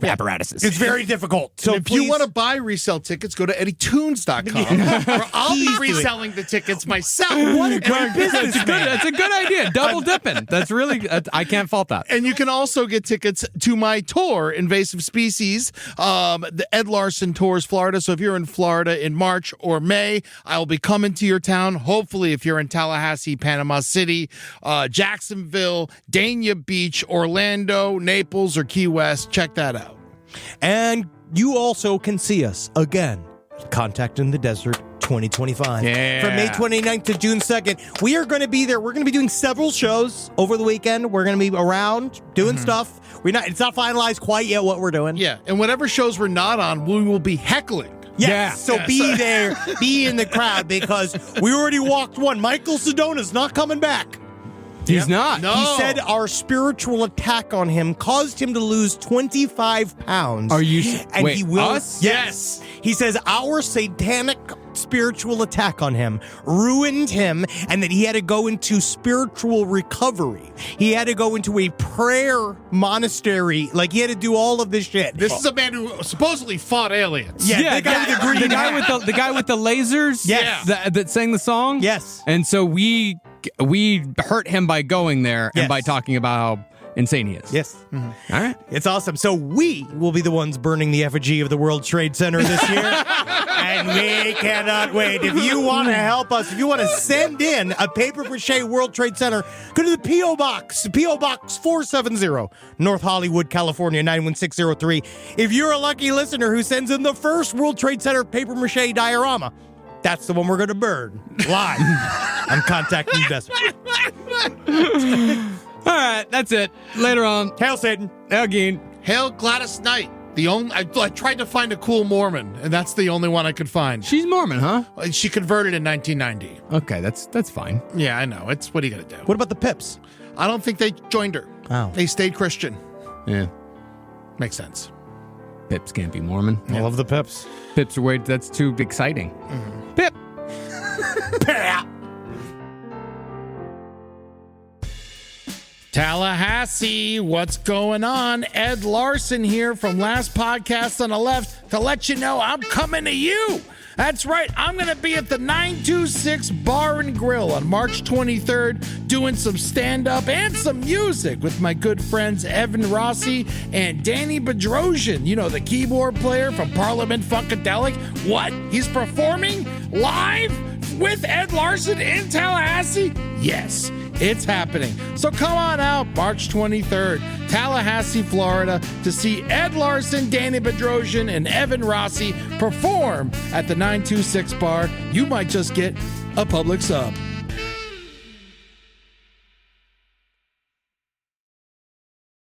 apparatuses. It's very difficult. So if you want to buy resale tickets, go to eddytunes.com where I'll be reselling the tickets myself. What a great business, man. That's a good idea. Double dipping. That's really, I can't fault that. And you can also get tickets to my tour, Invasive Species, the Ed Larson Tours Florida. So if you're in Florida in March or May, I'll be coming to your town. Hopefully, if you're in Tallahassee, Panama City, Jacksonville, Dania Beach, Orlando, Naples, or Key West, check that out. And you also can see us again. Contact in the Desert 2025. Yeah. From May 29th to June 2nd. We are going to be there. We're going to be doing several shows over the weekend. We're going to be around doing stuff. It's not finalized quite yet what we're doing. Yeah, and whatever shows we're not on, we will be heckling. Yes. So be there, be in the crowd, because we already walked one. Michael Sedona's not coming back. He's not. No. He said our spiritual attack on him caused him to lose 25 pounds. Are you? And wait, he will. us? Yes. He says our satanic spiritual attack on him ruined him, and that he had to go into spiritual recovery. He had to go into a prayer monastery. Like, he had to do all of this shit. This is a man who supposedly fought aliens. Yeah, the guy with the green hat. the guy with the lasers. Yes. that sang the song. Yes. And so we hurt him by going there and Yes. by talking about how insane he is. Yes. All right. It's awesome. So we will be the ones burning the effigy of the World Trade Center this year. And we cannot wait. If you want to help us, if you want to send in a paper-mache World Trade Center, go to the P.O. Box, P.O. Box 470, North Hollywood, California, 91603. If you're a lucky listener who sends in the first World Trade Center paper-mache diorama, that's the one we're going to burn live on Contacting the Desert. All right. That's it. Later on. Hail Satan. Hail Geen. Hail Gladys Knight. I tried to find a cool Mormon, and that's the only one I could find. She's Mormon, huh? She converted in 1990. Okay, that's fine. Yeah, I know. It's what are you gonna do? What about the Pips? I don't think they joined her. Oh. They stayed Christian. Yeah. Makes sense. Pips can't be Mormon. I love the Pips. Pips are way. That's too exciting. Pip. Tallahassee, what's going on? Ed Larson here from Last Podcast on the Left to let you know I'm coming to you. That's right, I'm going to be at the 926 Bar and Grill on March 23rd doing some stand-up and some music with my good friends Evan Rossi and Danny Bedrosian, you know, the keyboard player from Parliament Funkadelic. What? He's performing live with Ed Larson in Tallahassee? Yes. It's happening. So come on out March 23rd, Tallahassee, Florida, to see Ed Larson, Danny Bedrosian, and Evan Rossi perform at the 926 Bar. You might just get a public sub.